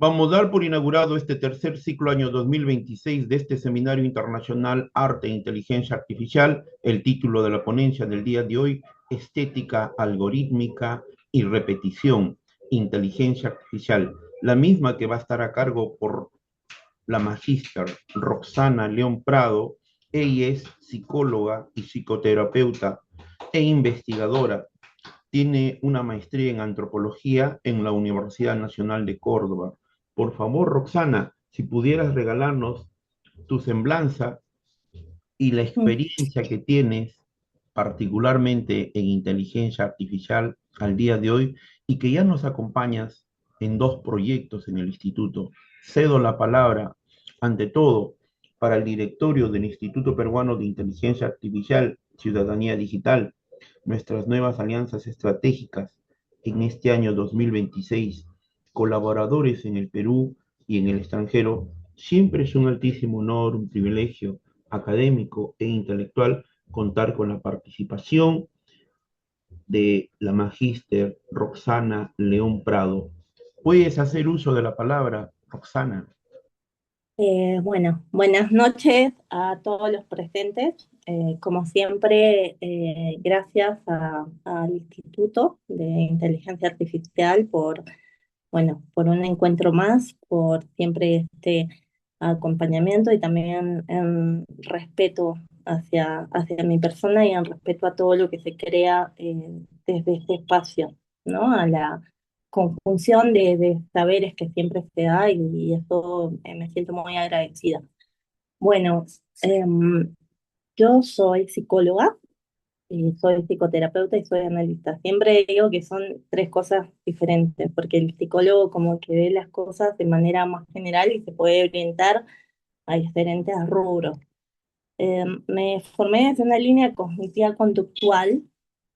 Vamos a dar por inaugurado este tercer ciclo año 2026 de este Seminario Internacional Arte e Inteligencia Artificial. El título de la ponencia del día de hoy, Estética Algorítmica y Repetición, Inteligencia Artificial, la misma que va a estar a cargo por la magíster Roxana León Prado. Ella es psicóloga y psicoterapeuta e investigadora. Tiene una maestría en antropología en la Universidad Nacional de Córdoba. Por favor, Roxana, si pudieras regalarnos tu semblanza y la Mm. experiencia que tienes particularmente en inteligencia artificial al día de hoy y que ya nos acompañas en dos proyectos en el instituto. Cedo la palabra, ante todo, para el directorio del Instituto Peruano de Inteligencia Artificial, Ciudadanía Digital, nuestras nuevas alianzas estratégicas en este año 2026, colaboradores en el Perú y en el extranjero. Siempre es un altísimo honor, un privilegio académico e intelectual contar con la participación de la magíster Roxana León Prado. Puedes hacer uso de la palabra, Roxana. Bueno, buenas noches a todos los presentes. Como siempre, gracias al Instituto de Inteligencia Artificial por un encuentro más, por siempre este acompañamiento y también en respeto hacia mi persona y en respeto a todo lo que se crea desde este espacio, ¿no? A la conjunción de saberes que siempre se da y eso me siento muy agradecida. Bueno, yo soy psicóloga y soy psicoterapeuta y soy analista. Siempre digo que son tres cosas diferentes, porque el psicólogo como que ve las cosas de manera más general y se puede orientar a diferentes rubros. Me formé desde una línea cognitiva conductual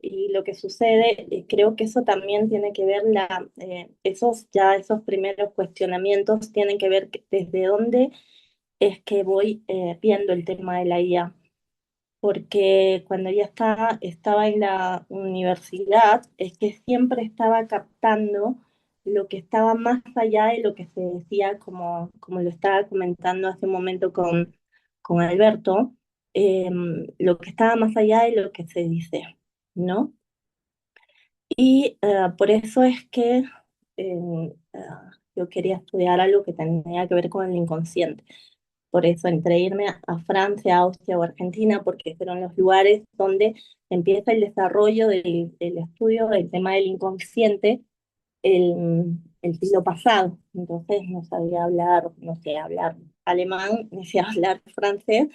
y lo que sucede, creo que eso también tiene que ver, esos primeros cuestionamientos tienen que ver desde dónde es que voy viendo el tema de la IA, porque cuando ya estaba en la universidad, es que siempre estaba captando lo que estaba más allá de lo que se decía, como lo estaba comentando hace un momento con Alberto, lo que estaba más allá de lo que se dice, ¿no? Y por eso es que yo quería estudiar algo que tenía que ver con el inconsciente. Por eso, entre irme a Francia, Austria o Argentina, porque fueron los lugares donde empieza el desarrollo del estudio del tema del inconsciente el siglo pasado. Entonces no sabía hablar, no sé hablar alemán, ni sé hablar francés,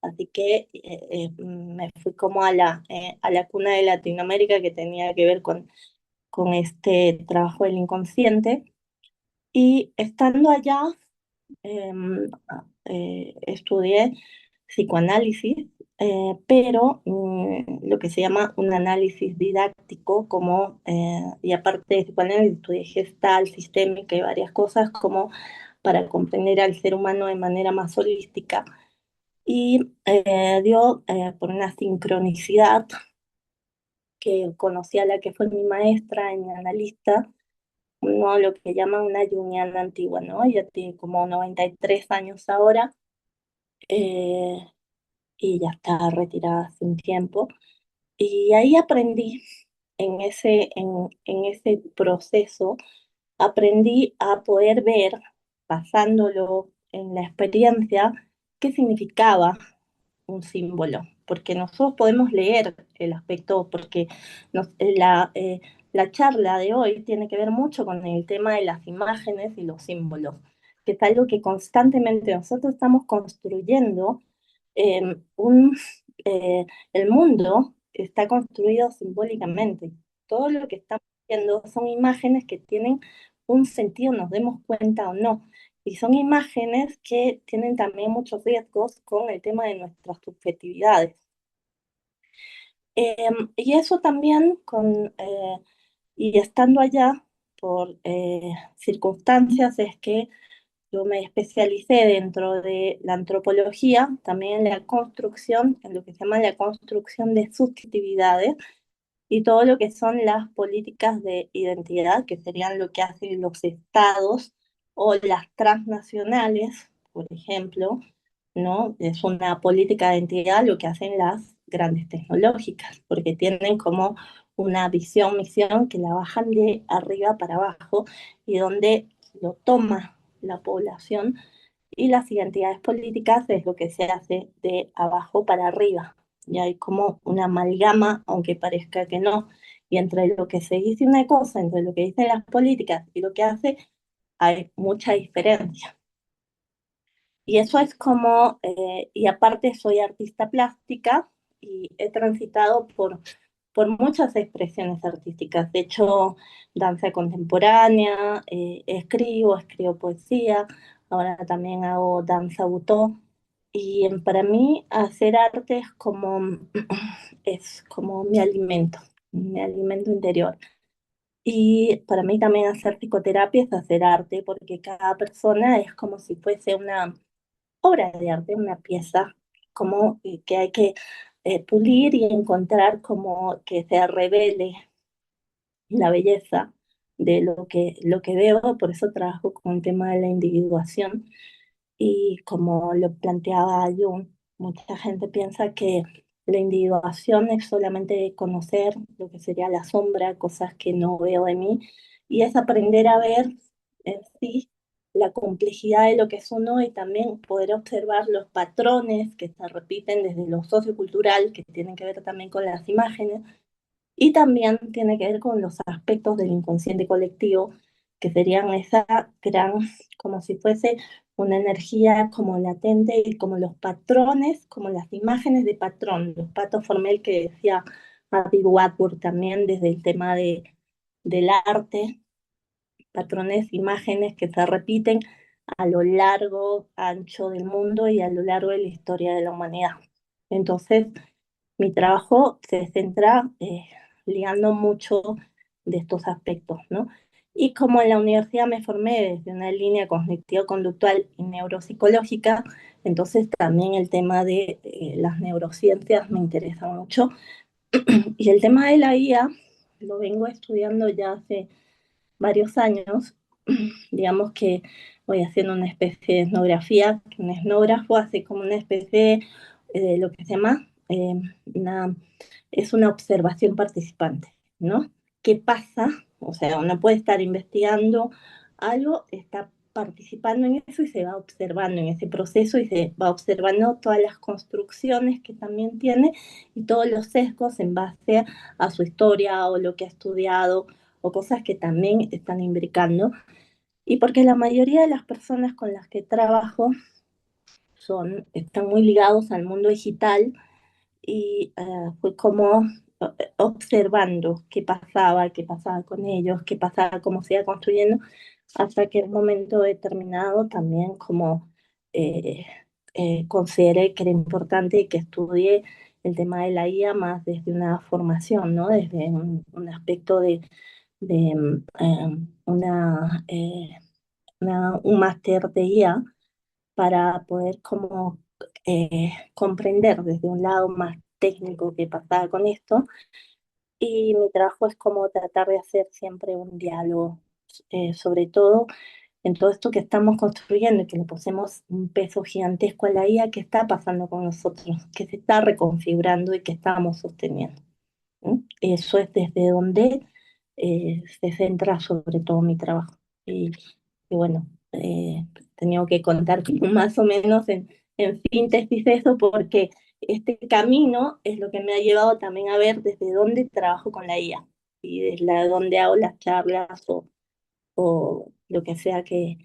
así que me fui como a la cuna de Latinoamérica que tenía que ver con este trabajo del inconsciente. Y estando allá, em, estudié psicoanálisis, pero lo que se llama un análisis didáctico, y aparte de psicoanálisis, estudié gestal, sistémica y varias cosas como para comprender al ser humano de manera más holística. Y dio por una sincronicidad que conocí a la que fue mi maestra y mi analista, no lo que llaman una junguiana antigua, ¿no? Ella tiene como 93 años ahora, eh, y ya está retirada hace un tiempo. Y ahí aprendí, en ese proceso, aprendí a poder ver, pasándolo en la experiencia, qué significaba un símbolo, porque nosotros podemos leer el aspecto, porque la charla de hoy tiene que ver mucho con el tema de las imágenes y los símbolos, que es algo que constantemente nosotros estamos construyendo. eh, un, el mundo está construido simbólicamente. Todo lo que estamos viendo son imágenes que tienen un sentido, nos demos cuenta o no. Y son imágenes que tienen también muchos riesgos con el tema de nuestras subjetividades. Y eso también y estando allá por circunstancias es que yo me especialicé dentro de la antropología, también en la construcción, en lo que se llama la construcción de subjetividades y todo lo que son las políticas de identidad, que serían lo que hacen los estados o las transnacionales, por ejemplo, ¿no? Es una política de identidad lo que hacen las grandes tecnológicas, porque tienen como una visión, misión que la bajan de arriba para abajo y donde lo toma la población y las identidades políticas es lo que se hace de abajo para arriba. Y hay como una amalgama, aunque parezca que no. Y entre lo que se dice una cosa, entre lo que dicen las políticas y lo que hace, hay mucha diferencia. Y eso es como, y aparte soy artista plástica y he transitado por muchas expresiones artísticas. De hecho, danza contemporánea, escribo poesía, ahora también hago danza butó. Y para mí hacer arte es como mi alimento interior. Y para mí también hacer psicoterapia es hacer arte, porque cada persona es como si fuese una obra de arte, una pieza, como que hay que pulir y encontrar como que se revele la belleza de lo que veo, por eso trabajo con el tema de la individuación y como lo planteaba Jung, mucha gente piensa que la individuación es solamente conocer lo que sería la sombra, cosas que no veo de mí, y es aprender a ver en sí la complejidad de lo que es uno y también poder observar los patrones que se repiten desde lo sociocultural, que tienen que ver también con las imágenes, y también tiene que ver con los aspectos del inconsciente colectivo, que serían esa gran, como si fuese una energía como latente y como los patrones, como las imágenes de patrón, los patos formel que decía David Watburg también desde el tema del arte, patrones, imágenes que se repiten a lo largo, ancho del mundo y a lo largo de la historia de la humanidad. Entonces, mi trabajo se centra ligando mucho de estos aspectos, ¿no? Y como en la universidad me formé desde una línea cognitivo-conductual y neuropsicológica, entonces también el tema de las neurociencias me interesa mucho. Y el tema de la IA lo vengo estudiando ya hace varios años. Digamos que voy haciendo una especie de etnografía, que un etnógrafo hace como una especie de lo que se llama una, es una observación participante, ¿no? ¿Qué pasa? O sea, uno puede estar investigando algo, está participando en eso y se va observando en ese proceso y se va observando todas las construcciones que también tiene y todos los sesgos en base a su historia o lo que ha estudiado o cosas que también están imbricando. Y porque la mayoría de las personas con las que trabajo están muy ligados al mundo digital y fue como observando qué pasaba con ellos, qué pasaba, cómo se iba construyendo, hasta que en un momento determinado también como eh, consideré que era importante que estudie el tema de la IA más desde una formación, ¿no? Desde un aspecto de un máster de IA para poder como comprender desde un lado más técnico qué pasaba con esto. Y mi trabajo es como tratar de hacer siempre un diálogo, sobre todo en todo esto que estamos construyendo y que le posemos un peso gigantesco a la IA, qué está pasando con nosotros, que se está reconfigurando y que estamos sosteniendo. ¿No? Eso es desde donde se centra sobre todo mi trabajo. Y bueno, tenía que contar como más o menos en síntesis eso, porque este camino es lo que me ha llevado también a ver desde dónde trabajo con la IA y desde dónde hago las charlas o lo que sea que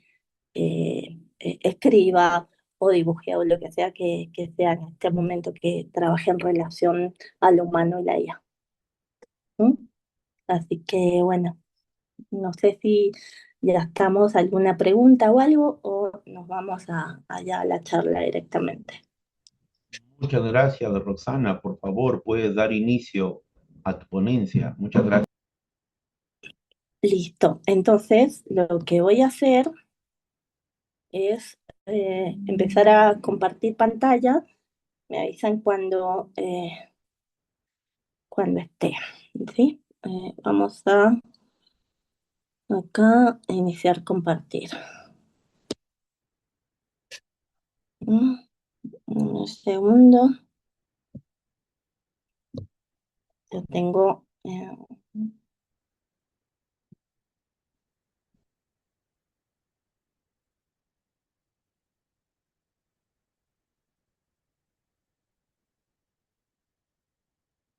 escriba o dibuje o lo que sea que sea en este momento que trabaje en relación a lo humano y la IA. ¿Mm? Así que bueno, no sé si ya estamos, alguna pregunta o algo, o nos vamos allá a la charla directamente. Muchas gracias, Roxana. Por favor, puedes dar inicio a tu ponencia. Muchas gracias. Listo. Entonces, lo que voy a hacer es empezar a compartir pantalla. Me avisan cuando esté. ¿Sí? Vamos a acá a iniciar compartir. Mm, Un segundo, yo tengo...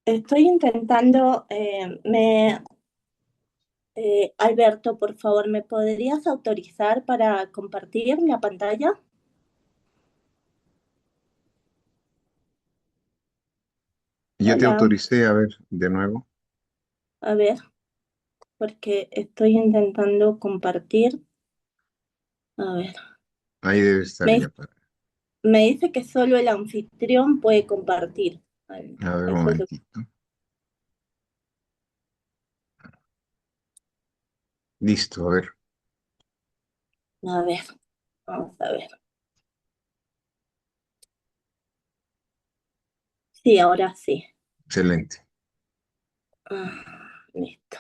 estoy intentando, Alberto, por favor, ¿me podrías autorizar para compartir la pantalla? Ya te Hola, autoricé, a ver, de nuevo. a ver, porque estoy intentando compartir. A ver, Ahí debe estar me, ya para. me dice que solo el anfitrión puede compartir. Ay, A ver, un eso es lo momentito. Listo, a ver, a ver, vamos a ver. Sí, ahora sí. excelente. Listo.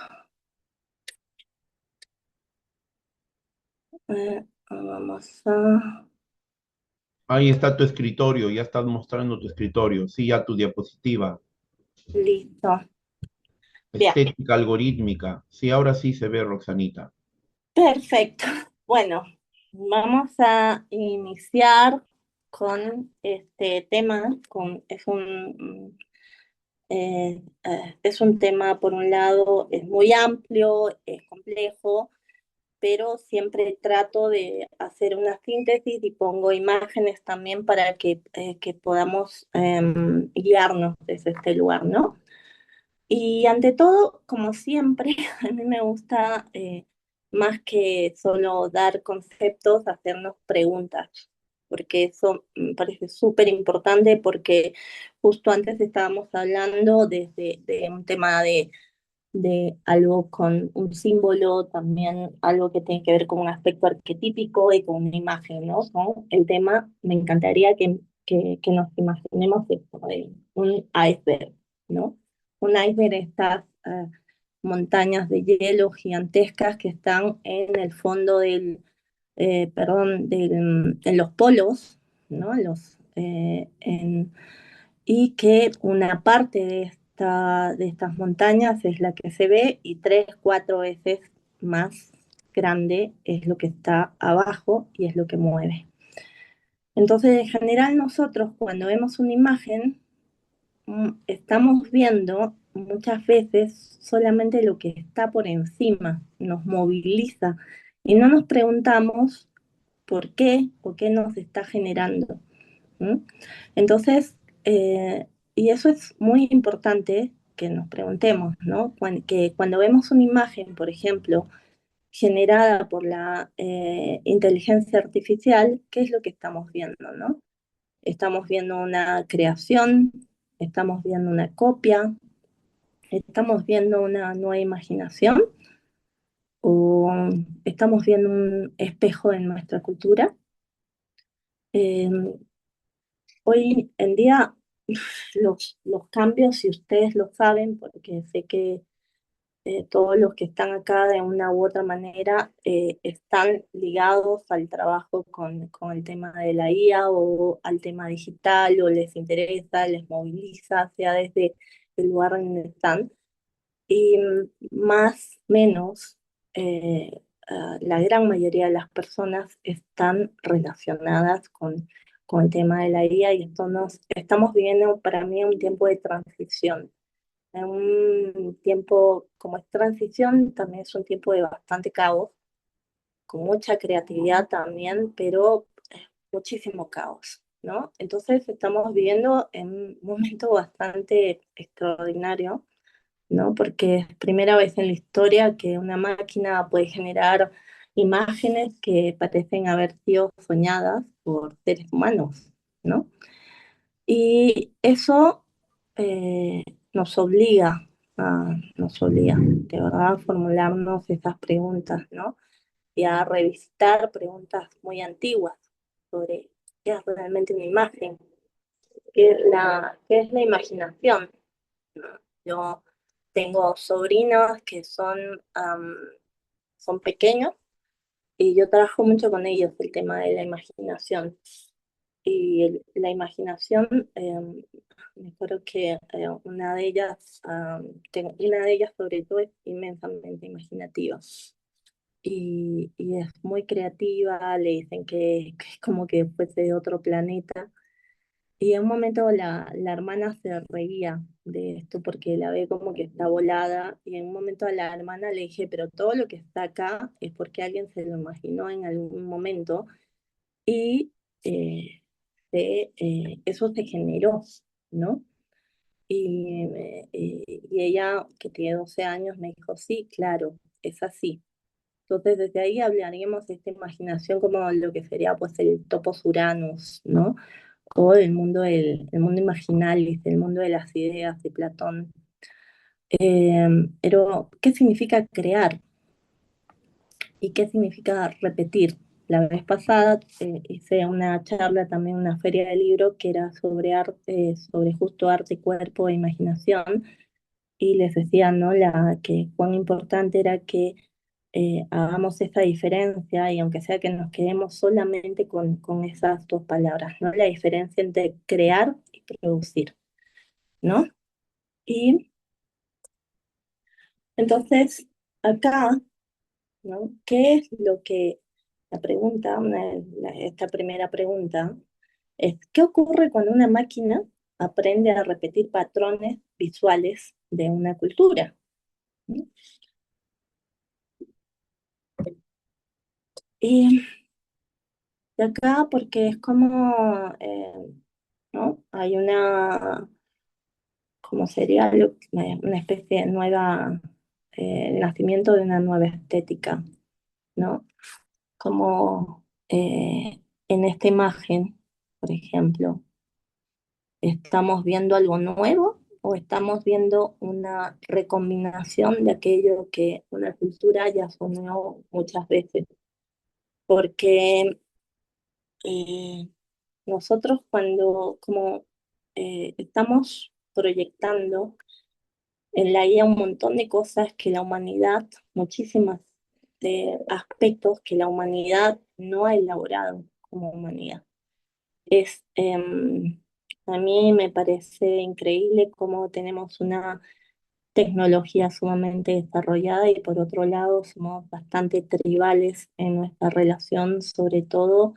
Vamos a... Ahí está tu escritorio, ya estás mostrando tu escritorio. Sí, ya tu diapositiva. Listo. Bien, Estética algorítmica. Sí, ahora sí se ve, Roxanita. perfecto. Bueno, vamos a iniciar con este tema. Es un tema, por un lado, es muy amplio, es complejo, pero siempre trato de hacer una síntesis y pongo imágenes también para que podamos guiarnos desde este lugar, ¿no? Y ante todo, como siempre, a mí me gusta, más que solo dar conceptos, hacernos preguntas, porque eso me parece súper importante, porque justo antes estábamos hablando de un tema de algo con un símbolo, también algo que tiene que ver con un aspecto arquetípico y con una imagen, ¿no? Con el tema, me encantaría que nos imaginemos esto, un iceberg, ¿no? Un iceberg, estas montañas de hielo gigantescas que están en el fondo en los polos, ¿no? Y que una parte de estas montañas es la que se ve y tres, cuatro veces más grande es lo que está abajo y es lo que mueve. Entonces, en general, nosotros cuando vemos una imagen, estamos viendo muchas veces solamente lo que está por encima, nos moviliza y no nos preguntamos por qué nos está generando. ¿Mm? Entonces, y eso es muy importante que nos preguntemos, ¿no? Que cuando vemos una imagen, por ejemplo, generada por la inteligencia artificial, ¿qué es lo que estamos viendo, no? Estamos viendo una creación, estamos viendo una copia, estamos viendo una nueva imaginación o estamos viendo un espejo en nuestra cultura. Eh, Hoy en día los cambios, si ustedes lo saben, porque sé que todos los que están acá de una u otra manera están ligados al trabajo con el tema de la IA o al tema digital, o les interesa, les moviliza, sea desde el lugar en donde están. Y más o menos, la gran mayoría de las personas están relacionadas con el tema de la IA, y esto estamos viviendo para mí un tiempo de transición. En un tiempo como es transición, también es un tiempo de bastante caos, con mucha creatividad también, pero muchísimo caos, ¿no? Entonces estamos viviendo en un momento bastante extraordinario, ¿no? Porque es primera vez en la historia que una máquina puede generar imágenes que parecen haber sido soñadas por seres humanos, ¿no? Y eso eh, nos obliga, nos obliga, de verdad, a formularnos esas preguntas, ¿no? Y a revisitar preguntas muy antiguas sobre qué es realmente una imagen, qué es la imaginación, ¿no? Yo tengo sobrinos que son pequeños y yo trabajo mucho con ellos el tema de la imaginación. La imaginación, me acuerdo que una de ellas, una de ellas sobre todo es inmensamente imaginativa y es muy creativa, le dicen que es como que fuese de otro planeta. Y en un momento la hermana se reía de esto porque la ve como que está volada y en un momento a la hermana le dije, pero todo lo que está acá es porque alguien se lo imaginó en algún momento y eso se generó, ¿no? Y ella, que tiene 12 años, me dijo, sí, claro, es así. Entonces, desde ahí hablaríamos de esta imaginación como lo que sería pues el topos Uranus, ¿no? O el mundo imaginalis, el mundo de las ideas de Platón. Pero, ¿qué significa crear? ¿Y qué significa repetir? La vez pasada hice una charla, también una feria de libro, que era sobre arte, sobre justo arte, cuerpo e imaginación, y les decía, ¿no? Que cuán importante era que hagamos esta diferencia, y aunque sea que nos quedemos solamente con esas dos palabras, ¿no? La diferencia entre crear y producir, ¿no? Y entonces, acá, ¿no? ¿Qué es lo que la pregunta, esta primera pregunta, es ¿qué ocurre cuando una máquina aprende a repetir patrones visuales de una cultura? ¿No? Y de acá, porque es como, ¿no? Hay como sería una especie de nueva, el nacimiento de una nueva estética, ¿no? Como en esta imagen, por ejemplo, ¿estamos viendo algo nuevo o estamos viendo una recombinación de aquello que una cultura ya asumió muchas veces? Porque eh, nosotros cuando como estamos proyectando en la IA un montón de cosas que la humanidad, muchísimas de aspectos que la humanidad no ha elaborado como humanidad. Es, a mí me parece increíble cómo tenemos una tecnología sumamente desarrollada y por otro lado somos bastante tribales en nuestra relación, sobre todo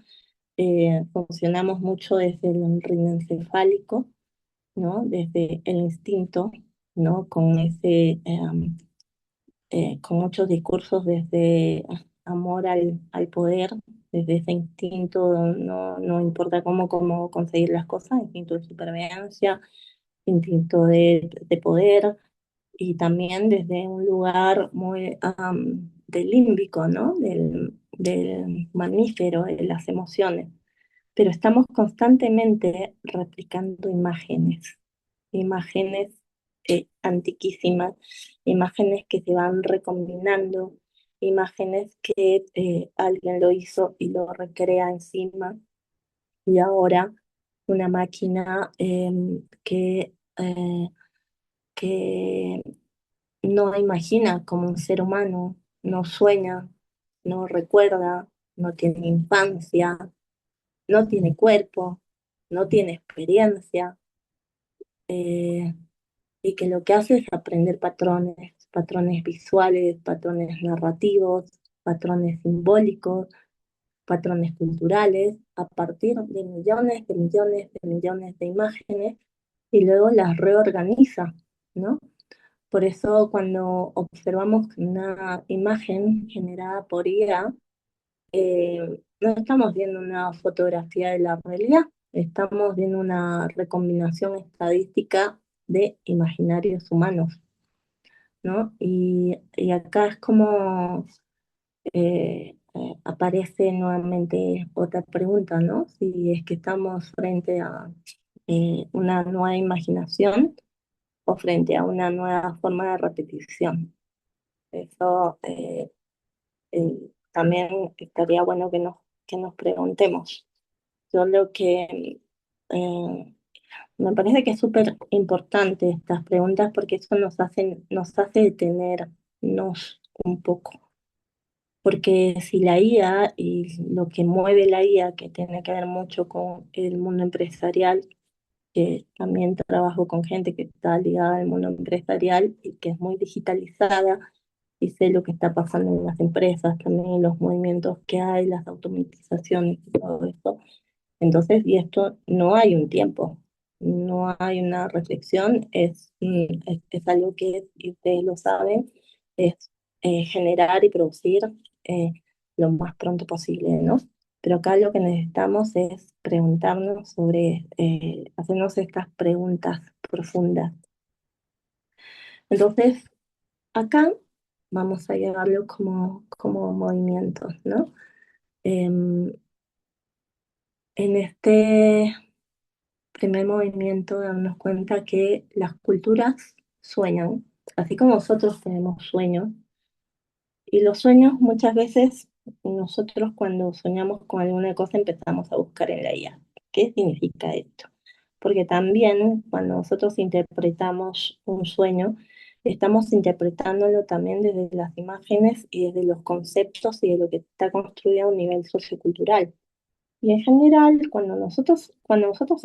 funcionamos mucho desde el rinencefálico, ¿no? Desde el instinto, ¿no? Con muchos discursos desde amor al poder, desde ese instinto, no importa cómo conseguir las cosas, instinto de supervivencia, instinto de poder, y también desde un lugar muy del límbico, ¿no? Del mamífero, de las emociones. Pero estamos constantemente replicando imágenes antiquísimas, imágenes que se van recombinando, imágenes que alguien lo hizo y lo recrea encima, y ahora una máquina que no imagina como un ser humano, no sueña, no recuerda, no tiene infancia, no tiene cuerpo, no tiene experiencia. eh, y que lo que hace es aprender patrones, patrones visuales, patrones narrativos, patrones simbólicos, patrones culturales, a partir de millones de millones de millones de imágenes y luego las reorganiza, ¿no? Por eso cuando observamos una imagen generada por IA, no estamos viendo una fotografía de la realidad, estamos viendo una recombinación estadística de imaginarios humanos, ¿no? Y acá es como aparece nuevamente otra pregunta, ¿no? Si es que estamos frente a una nueva imaginación o frente a una nueva forma de repetición. Eso también estaría bueno que nos preguntemos. Yo lo que me parece que es súper importante estas preguntas porque eso nos hace detenernos un poco, Porque si la IA y lo que mueve la IA, que tiene que ver mucho con el mundo empresarial, que también trabajo con gente que está ligada al mundo empresarial y que es muy digitalizada y sé lo que está pasando en las empresas, también los movimientos que hay, las automatizaciones y todo eso. Entonces, y esto no hay un tiempo, no hay una reflexión, es algo que, y ustedes lo saben, es generar y producir eh, lo más pronto posible, ¿no? Pero acá lo que necesitamos es preguntarnos sobre, hacernos estas preguntas profundas. Entonces, acá vamos a llevarlo como movimientos, ¿no? En este primer movimiento, darnos cuenta que las culturas sueñan, así como nosotros tenemos sueños, y los sueños muchas veces nosotros cuando soñamos con alguna cosa empezamos a buscar en la IA. ¿Qué significa esto? Porque también cuando nosotros interpretamos un sueño, estamos interpretándolo también desde las imágenes y desde los conceptos y de lo que está construido a un nivel sociocultural. Y en general, cuando nosotros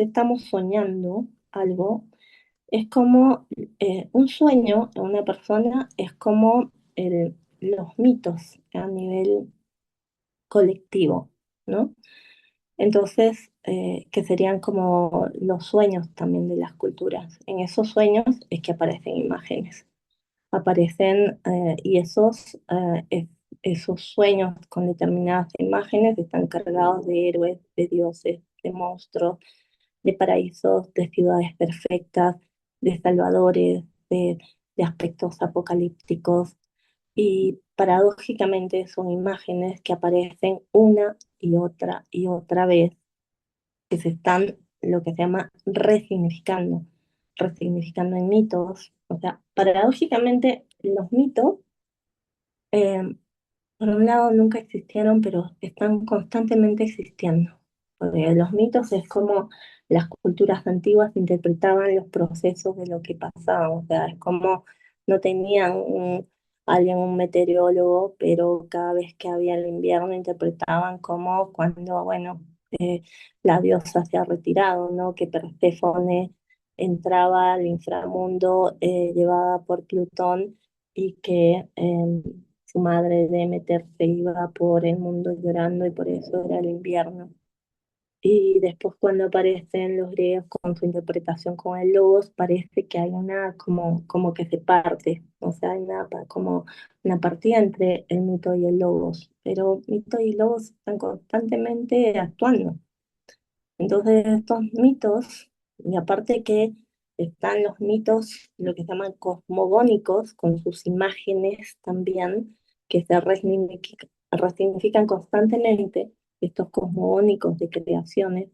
estamos soñando algo, es como un sueño en una persona, es como los mitos a nivel colectivo, ¿no? Entonces, que serían como los sueños también de las culturas. En esos sueños es que aparecen imágenes. Aparecen y esos sueños con determinadas imágenes están cargados de héroes, de dioses, de monstruos, de paraísos, de ciudades perfectas, de salvadores, de aspectos apocalípticos. Y paradójicamente son imágenes que aparecen una y otra vez, que se están lo que se llama resignificando, resignificando en mitos. O sea, paradójicamente los mitos eh, por un lado, nunca existieron, pero están constantemente existiendo. Porque los mitos es como las culturas antiguas interpretaban los procesos de lo que pasaba. O sea, es como no tenían alguien, un meteorólogo, pero cada vez que había el invierno interpretaban como cuando, bueno, eh, la diosa se ha retirado, ¿no? Que Perséfone entraba al inframundo llevada por Plutón y que su madre Demeter se iba por el mundo llorando y por eso era el invierno. Y después cuando aparecen los griegos con su interpretación con el logos, parece que hay una como que se parte, o sea, hay como una partida entre el mito y el logos, pero mito y logos están constantemente actuando. Entonces estos mitos, y aparte que están los mitos, lo que se llaman cosmogónicos, con sus imágenes también, que se resignifican constantemente, estos cosmogónicos de creaciones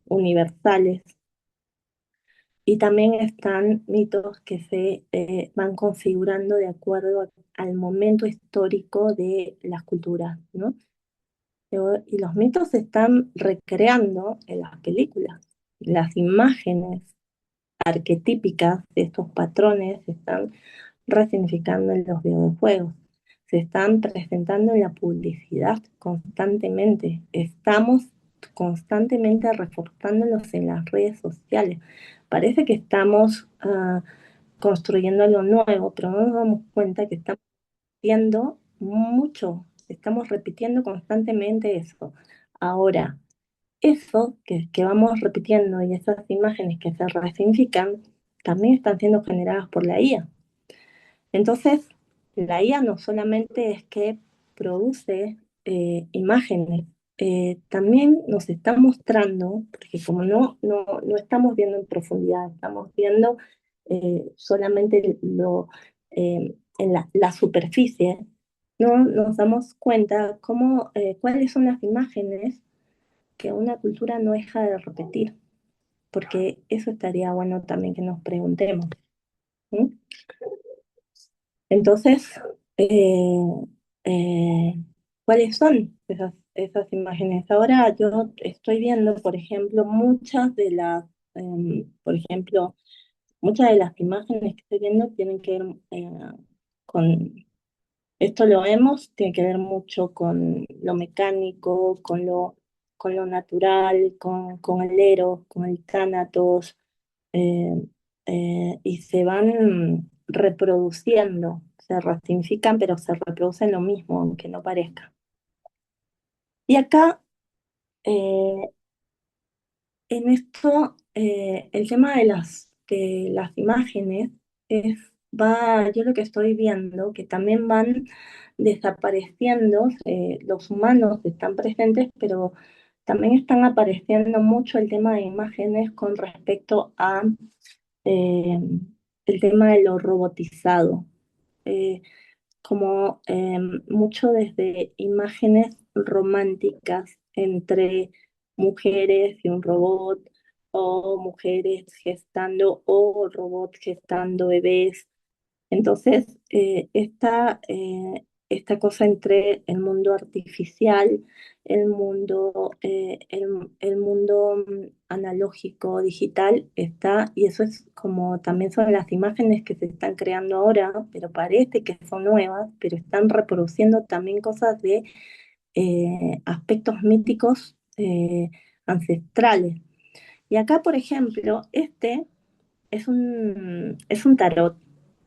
universales. Y también están mitos que se van configurando de acuerdo al momento histórico de las culturas, ¿no? Y los mitos se están recreando en las películas. Las imágenes arquetípicas de estos patrones se están resignificando en los videojuegos. Se están presentando en la publicidad constantemente. Estamos constantemente reforzándolos en las redes sociales. Parece que estamos construyendo algo nuevo, pero no nos damos cuenta que estamos repitiendo mucho, estamos repitiendo constantemente eso. Ahora, eso que vamos repitiendo y esas imágenes que se resignifican también están siendo generadas por la IA. Entonces, la IA no solamente es que produce imágenes, también nos está mostrando, porque como no estamos viendo en profundidad, estamos viendo solamente en la superficie, no nos damos cuenta cuáles son las imágenes que una cultura no deja de repetir, porque eso estaría bueno también que nos preguntemos. ¿Sí? Entonces, eh, eh, ¿cuáles son esas imágenes? Ahora yo estoy viendo, por ejemplo, por ejemplo, muchas de las imágenes que estoy viendo tienen que ver con Esto lo vemos, tiene que ver mucho con lo mecánico, con lo natural, con el eros, con el tánatos, eh, y se van reproduciendo, se ramifican, pero se reproducen lo mismo, aunque no parezca. Y acá, eh, en esto, el tema de las imágenes yo lo que estoy viendo, que también van desapareciendo, los humanos están presentes, pero también están apareciendo mucho el tema de imágenes con respecto a eh, el tema de lo robotizado. Eh, como mucho desde imágenes románticas entre mujeres y un robot, o mujeres gestando, o robots gestando bebés. Entonces, esta cosa entre el mundo artificial, el mundo analógico, digital, está, y eso es como también son las imágenes que se están creando ahora, pero parece que son nuevas, pero están reproduciendo también cosas de aspectos míticos ancestrales. Y acá, por ejemplo, es un tarot,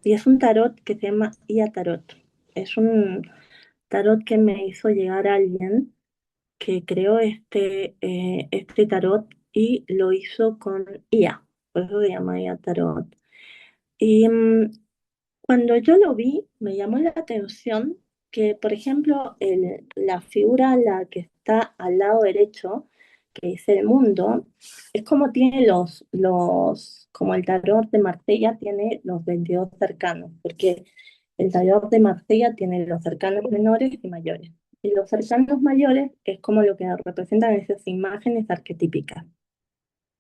y es un tarot que se llama IA Tarot. Es un tarot que me hizo llegar a alguien que creó este tarot y lo hizo con IA, por eso se llama IA Tarot. Y cuando yo lo vi, me llamó la atención que, por ejemplo, la figura, la que está al lado derecho, que es el mundo, es como tiene como el tarot de Marsella tiene los 22 cercanos, porque el tarot de Marsella tiene los cercanos menores y mayores. Y los cercanos mayores es como lo que representan esas imágenes arquetípicas.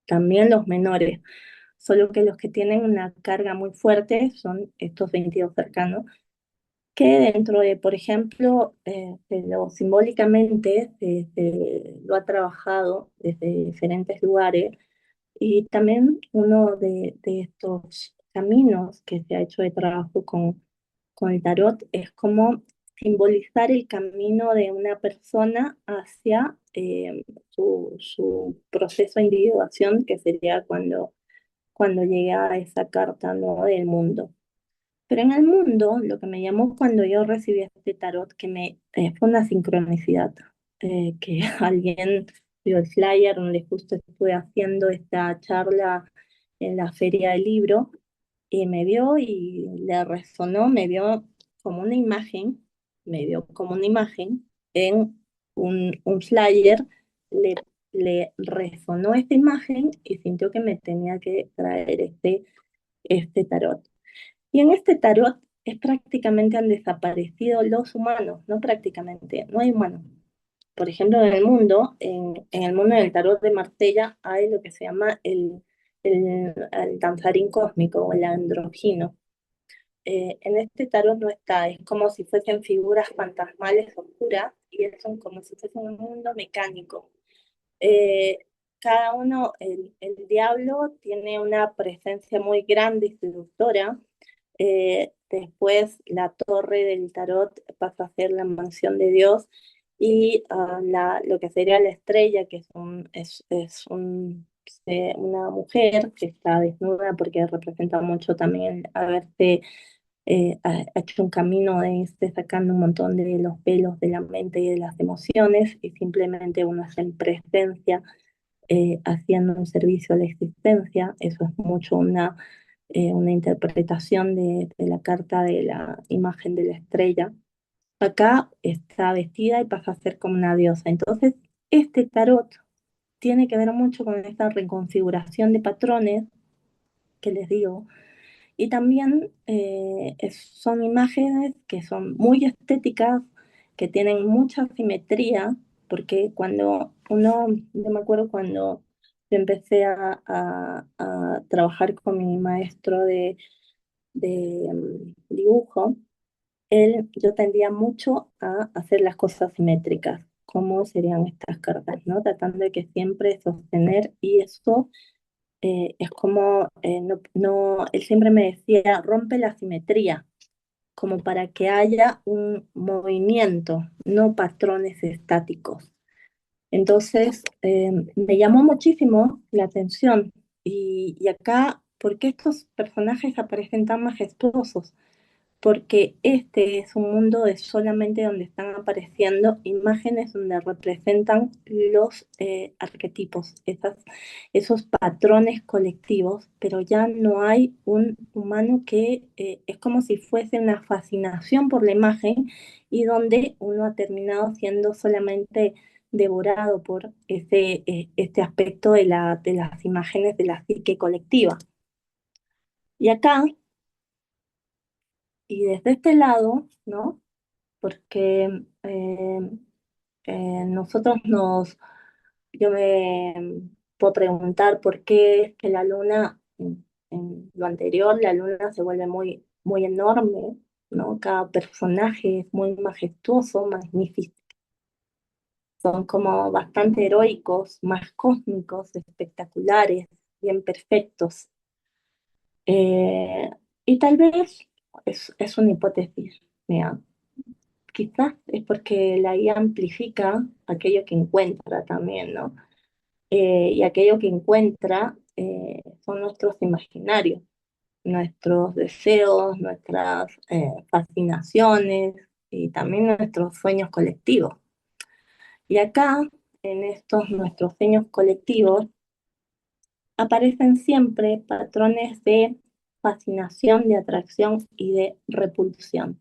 También los menores, solo que los que tienen una carga muy fuerte son estos 22 cercanos, que dentro de, por ejemplo, simbólicamente lo ha trabajado desde diferentes lugares, y también uno de estos caminos que se ha hecho de trabajo con el tarot es como simbolizar el camino de una persona hacia su proceso de individuación, que sería cuando llega a esa carta, ¿no?, del mundo. Pero en el mundo, lo que me llamó cuando yo recibí este tarot, fue una sincronicidad, que alguien vio el flyer donde justo estuve haciendo esta charla en la feria del libro, y me vio y le resonó, me vio como una imagen, me vio como una imagen en un flyer, le, le resonó esta imagen y sintió que me tenía que traer este tarot. Y en este tarot es prácticamente han desaparecido los humanos, no prácticamente, no hay humanos. Por ejemplo, en el mundo del tarot de Marsella hay lo que se llama el danzarín cósmico o el andrógino. En este tarot no está, es como si fuesen figuras fantasmales oscuras, y son como si fuese un mundo mecánico. Eh, Cada uno, el diablo tiene una presencia muy grande y seductora. Después la torre del tarot pasa a ser la mansión de Dios, y lo que sería la estrella, que una mujer que está desnuda, porque representa mucho también haberse ha hecho un camino de irse sacando un montón de los pelos de la mente y de las emociones, y simplemente uno está en presencia, haciendo un servicio a la existencia. Eso es mucho una interpretación de la carta de la imagen de la estrella. Acá está vestida y pasa a ser como una diosa. Entonces, este tarot tiene que ver mucho con esta reconfiguración de patrones que les digo, y también son imágenes que son muy estéticas, que tienen mucha simetría, porque yo me acuerdo cuando yo empecé a trabajar con mi maestro de dibujo, yo tendía mucho a hacer las cosas simétricas, como serían estas cartas, ¿no? Tratando de que siempre sostener, y eso es como, él siempre me decía, rompe la simetría. como para que haya un movimiento, no patrones estáticos. Entonces, me llamó muchísimo la atención. Y acá, ¿por qué estos personajes aparecen tan majestuosos? Porque este es un mundo de solamente donde están apareciendo imágenes donde representan los arquetipos, esos patrones colectivos, pero ya no hay un humano que es como si fuese una fascinación por la imagen y donde uno ha terminado siendo solamente devorado por este aspecto de las imágenes de la psique colectiva. Y acá, y desde este lado, ¿no? Porque nosotros yo me puedo preguntar por qué es que la luna, en lo anterior, la luna se vuelve muy, muy enorme, ¿no? Cada personaje es muy majestuoso, magnífico, son como bastante heroicos, más cósmicos, espectaculares, bien perfectos. Eh, y tal vez es una hipótesis mía. Quizás es porque la IA amplifica aquello que encuentra también, ¿no? Y aquello que encuentra son nuestros imaginarios, nuestros deseos, nuestras fascinaciones y también nuestros sueños colectivos. Y acá, en estos nuestros sueños colectivos, aparecen siempre patrones de fascinación, de atracción y de repulsión.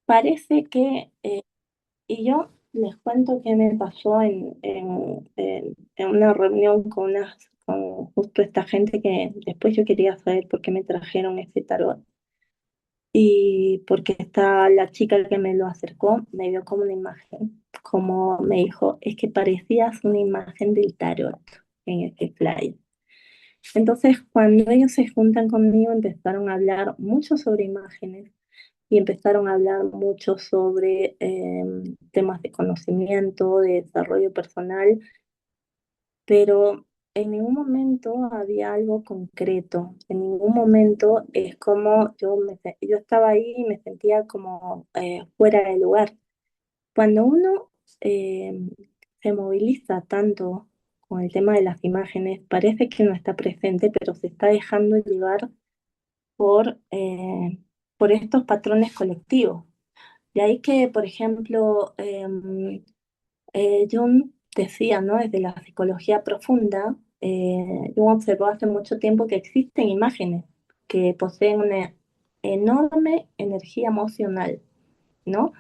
Parece que y yo les cuento qué me pasó en una reunión con justo esta gente que después yo quería saber por qué me trajeron ese tarot. Y porque la chica que me lo acercó me dio como una imagen, como me dijo, es que parecías una imagen del tarot en este flyer. Entonces, cuando ellos se juntan conmigo, empezaron a hablar mucho sobre imágenes y empezaron a hablar mucho sobre temas de conocimiento, de desarrollo personal, pero en ningún momento había algo concreto, en ningún momento es como yo estaba ahí y me sentía como fuera de lugar. Cuando uno eh, se moviliza tanto con el tema de las imágenes, parece que no está presente, pero se está dejando llevar por, eh, por estos patrones colectivos. De ahí que, por ejemplo, Jung decía, ¿no? Desde la psicología profunda, Jung observó hace mucho tiempo que existen imágenes que poseen una enorme energía emocional, ¿no?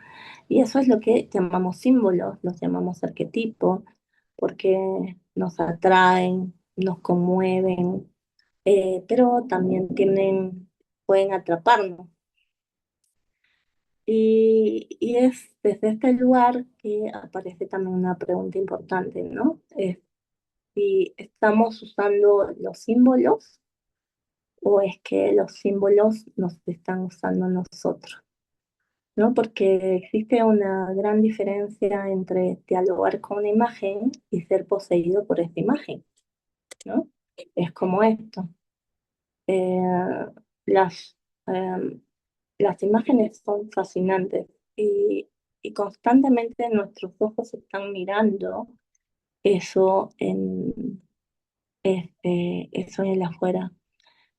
Y eso es lo que llamamos símbolos, los llamamos arquetipos, porque nos atraen, nos conmueven, pero también pueden atraparnos. Y es desde este lugar que aparece también una pregunta importante, ¿no? Es si estamos usando los símbolos o es que los símbolos nos están usando nosotros, ¿no? Porque existe una gran diferencia entre dialogar con una imagen y ser poseído por esta imagen, ¿no? Es como esto. Eh, las, eh, las imágenes son fascinantes y constantemente nuestros ojos están mirando eso eso en el afuera.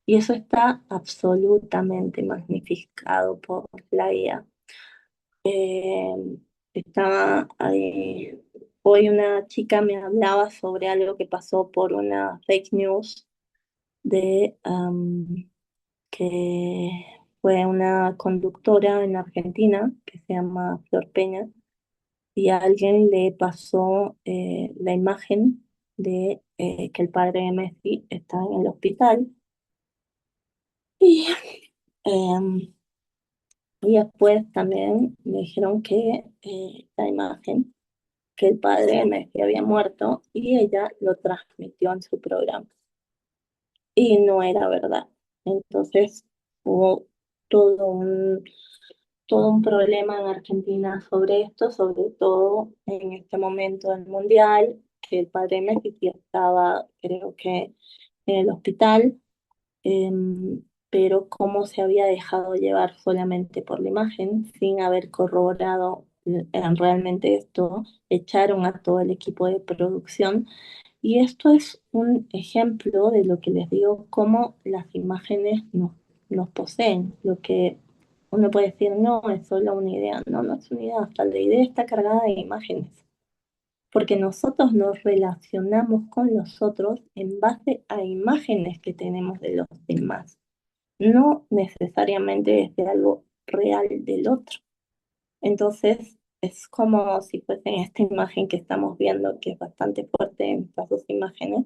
Y eso está absolutamente magnificado por la IA. Eh, estaba ahí, hoy una chica me hablaba sobre algo que pasó por una fake news de que fue una conductora en Argentina que se llama Flor Peña y a alguien le pasó la imagen de que el padre de Messi está en el hospital y, em, y después también me dijeron que la imagen que el padre de Messi había muerto y ella lo transmitió en su programa y no era verdad. Entonces hubo todo un, todo un problema en Argentina sobre esto, sobre todo en este momento del Mundial, que el padre Messi sí estaba, creo que, en el hospital, pero cómo se había dejado llevar solamente por la imagen sin haber corroborado realmente esto, echaron a todo el equipo de producción. Y esto es un ejemplo de lo que les digo, cómo las imágenes nos poseen. Lo que uno puede decir, no, es solo una idea. No, no es una idea, hasta la idea está cargada de imágenes. Porque nosotros nos relacionamos con los otros en base a imágenes que tenemos de los demás, no necesariamente desde algo real del otro. Entonces, es como si fuese en esta imagen que estamos viendo, que es bastante fuerte en estas dos imágenes,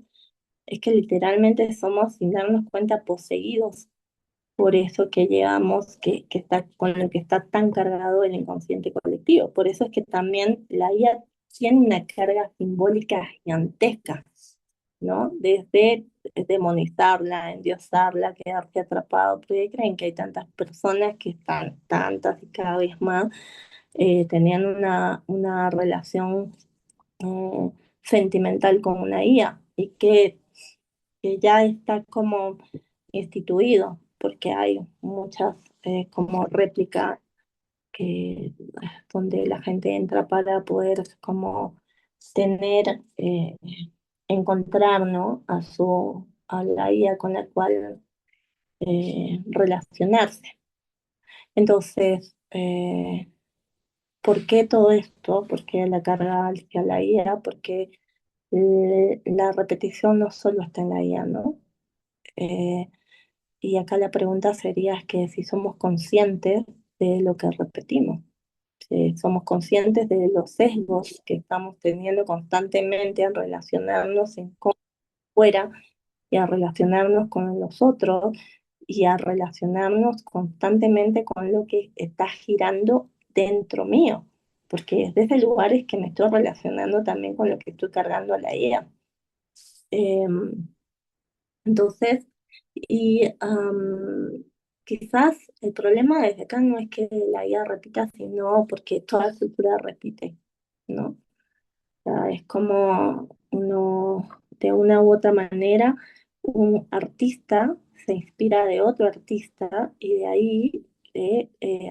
es que literalmente somos, sin darnos cuenta, poseídos por eso que llevamos, que está, con lo que está tan cargado el inconsciente colectivo. Por eso es que también la IA tiene una carga simbólica gigantesca, ¿no? Desde demonizarla, endiosarla, quedarse atrapado, porque creen que hay tantas personas que están, tantas y cada vez más, tenían una relación eh, sentimental con una IA y que ya está como instituido, porque hay muchas como réplicas que, donde la gente entra para poder como tener, encontrar, ¿no? A la IA con la cual relacionarse. Entonces, ¿por qué todo esto? ¿Por qué la carga hacia la IA? Porque la repetición no solo está en la IA, ¿no? Eh, y acá la pregunta sería es que si somos conscientes de lo que repetimos, si somos conscientes de los sesgos que estamos teniendo constantemente en relacionarnos en cómo fuera y a relacionarnos con los otros y a relacionarnos constantemente con lo que está girando dentro mío, porque es desde lugares que me estoy relacionando también con lo que estoy cargando a la IA. Entonces, y quizás el problema desde acá no es que la IA repita, sino porque toda cultura repite, ¿no? O sea, es como uno, de una u otra manera, un artista se inspira de otro artista y de ahí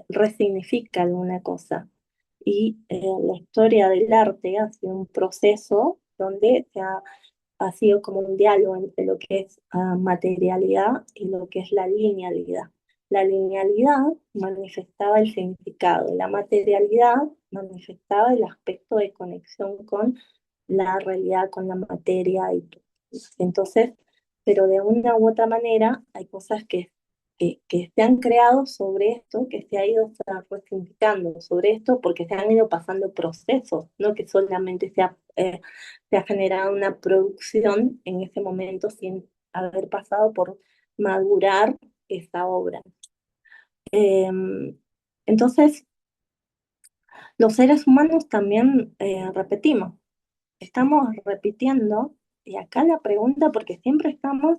resignifica alguna cosa. Y la historia del arte ha sido un proceso donde ha sido como un diálogo entre lo que es materialidad y lo que es la linealidad. La linealidad manifestaba el significado, la materialidad manifestaba el aspecto de conexión con la realidad, con la materia y todo. Entonces, pero de una u otra manera hay cosas que se han creado sobre esto, que se ha ido resignificando sobre esto porque se han ido pasando procesos, no que solamente se ha generado una producción en ese momento sin haber pasado por madurar esta obra. Entonces, los seres humanos también repetimos, estamos repitiendo, y acá la pregunta, porque siempre estamos,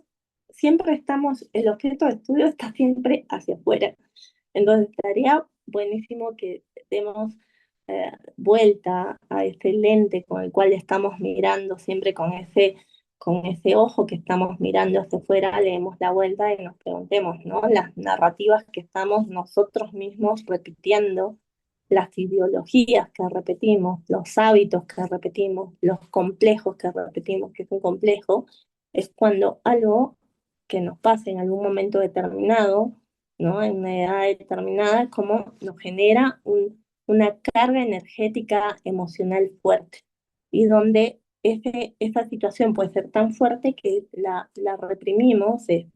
el objeto de estudio está siempre hacia afuera. Entonces estaría buenísimo que demos vuelta a ese lente con el cual estamos mirando, siempre con ese ojo que estamos mirando hacia afuera, le demos la vuelta y nos preguntemos, ¿no? Las narrativas que estamos nosotros mismos repitiendo, las ideologías que repetimos, los hábitos que repetimos, los complejos que repetimos, que es un complejo, es cuando algo que nos pasa en algún momento determinado, ¿no? En una edad determinada, como nos genera una carga energética emocional fuerte y donde esa situación puede ser tan fuerte que la reprimimos, se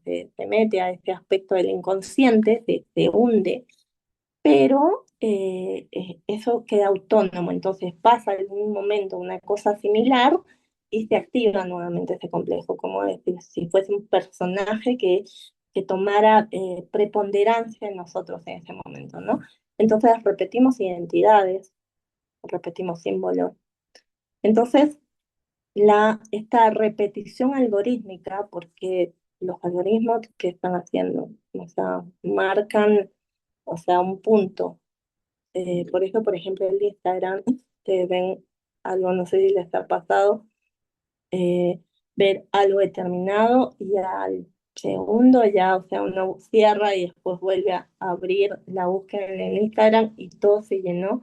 mete a ese aspecto del inconsciente, se hunde, pero eso queda autónomo, entonces pasa algún momento una cosa similar y se activa nuevamente ese complejo, como decir, si fuese un personaje que tomara preponderancia en nosotros en ese momento, ¿no? Entonces repetimos identidades, repetimos símbolos. Entonces, esta repetición algorítmica, porque los algoritmos que están haciendo, o sea, marcan, o sea, un punto. Por eso, por ejemplo, el Instagram, te ven algo, no sé si les ha pasado, eh, ver algo determinado y segundo ya, o sea, uno cierra y después vuelve a abrir la búsqueda en el Instagram y todo se llenó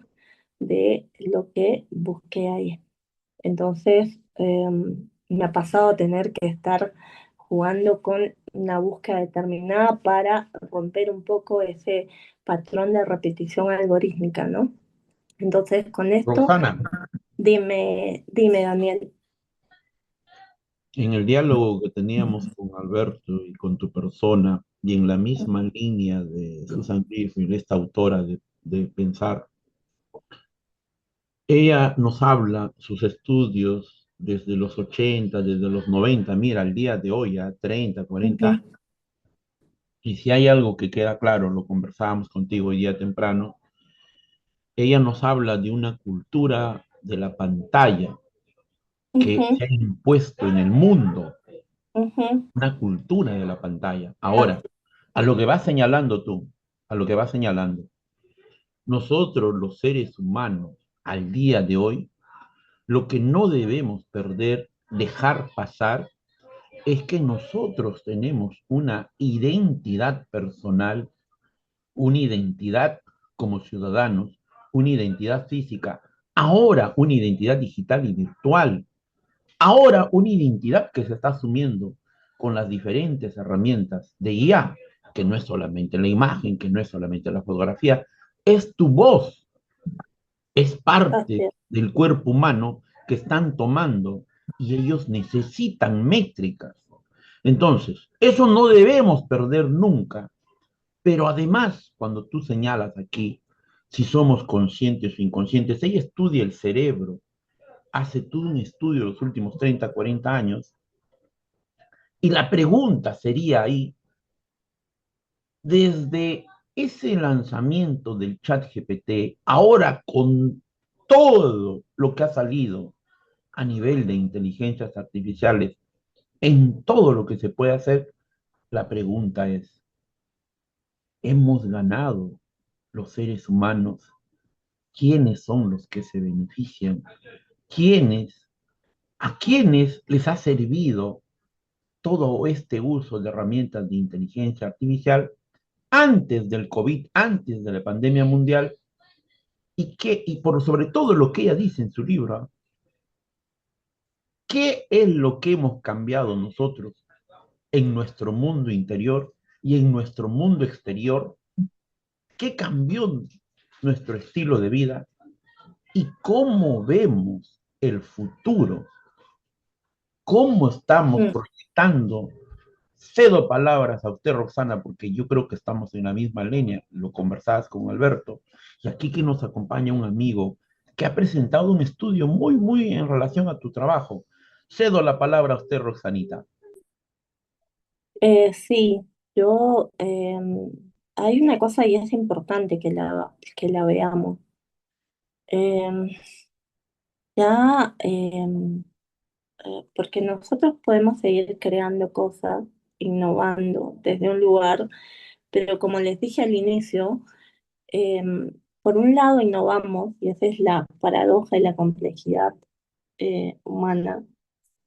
de lo que busqué ahí. Entonces, me ha pasado a tener que estar jugando con una búsqueda determinada para romper un poco ese patrón de repetición algorítmica, ¿no? Entonces, con esto, Roxana, dime, Daniel. en el diálogo que teníamos con Alberto y con tu persona, y en la misma línea de Susan Griffith, esta autora de Pensar, ella nos habla sus estudios desde los 80, desde los 90, mira, al día de hoy, a 30, 40 Ujú, años. Y si hay algo que queda claro, lo conversábamos contigo hoy día temprano, ella nos habla de una cultura de la pantalla que ujú, se ha impuesto en el mundo, ujú. una cultura de la pantalla. Ahora, a lo que vas señalando tú, a lo que vas señalando, nosotros los seres humanos al día de hoy, lo que no debemos perder, dejar pasar, es que nosotros tenemos una identidad personal, una identidad como ciudadanos, una identidad física, ahora una identidad digital y virtual, ahora una identidad que se está asumiendo con las diferentes herramientas de IA, que no es solamente la imagen, que no es solamente la fotografía, es tu voz, es Así parte es. del cuerpo humano que están tomando y ellos necesitan métricas. Entonces, eso no debemos perder nunca, pero además, cuando tú señalas aquí, si somos conscientes o inconscientes, ella estudia el cerebro, hace todo un estudio los últimos 30, 40 años, y la pregunta sería ahí, desde ese lanzamiento del chat GPT, ahora con todo lo que ha salido a nivel de inteligencias artificiales, en todo lo que se puede hacer, la pregunta es, ¿hemos ganado los seres humanos? ¿Quiénes son los que se benefician? ¿Quiénes? ¿A quiénes les ha servido todo este uso de herramientas de inteligencia artificial antes del COVID, antes de la pandemia mundial? Y por sobre todo lo que ella dice en su libro, ¿qué es lo que hemos cambiado nosotros en nuestro mundo interior y en nuestro mundo exterior? ¿Qué cambió nuestro estilo de vida y cómo vemos el futuro? ¿Cómo estamos Mm. proyectando? Cedo palabras a usted, Roxana, porque yo creo que estamos en la misma línea. Lo conversabas con Alberto. Y aquí que nos acompaña un amigo que ha presentado un estudio muy, muy en relación a tu trabajo. Cedo la palabra a usted, Roxanita. Sí, yo, hay una cosa y es importante que la veamos. Em, ya, porque nosotros podemos seguir creando cosas, innovando desde un lugar, pero como les dije al inicio, por un lado innovamos, y esa es la paradoja y la complejidad humana.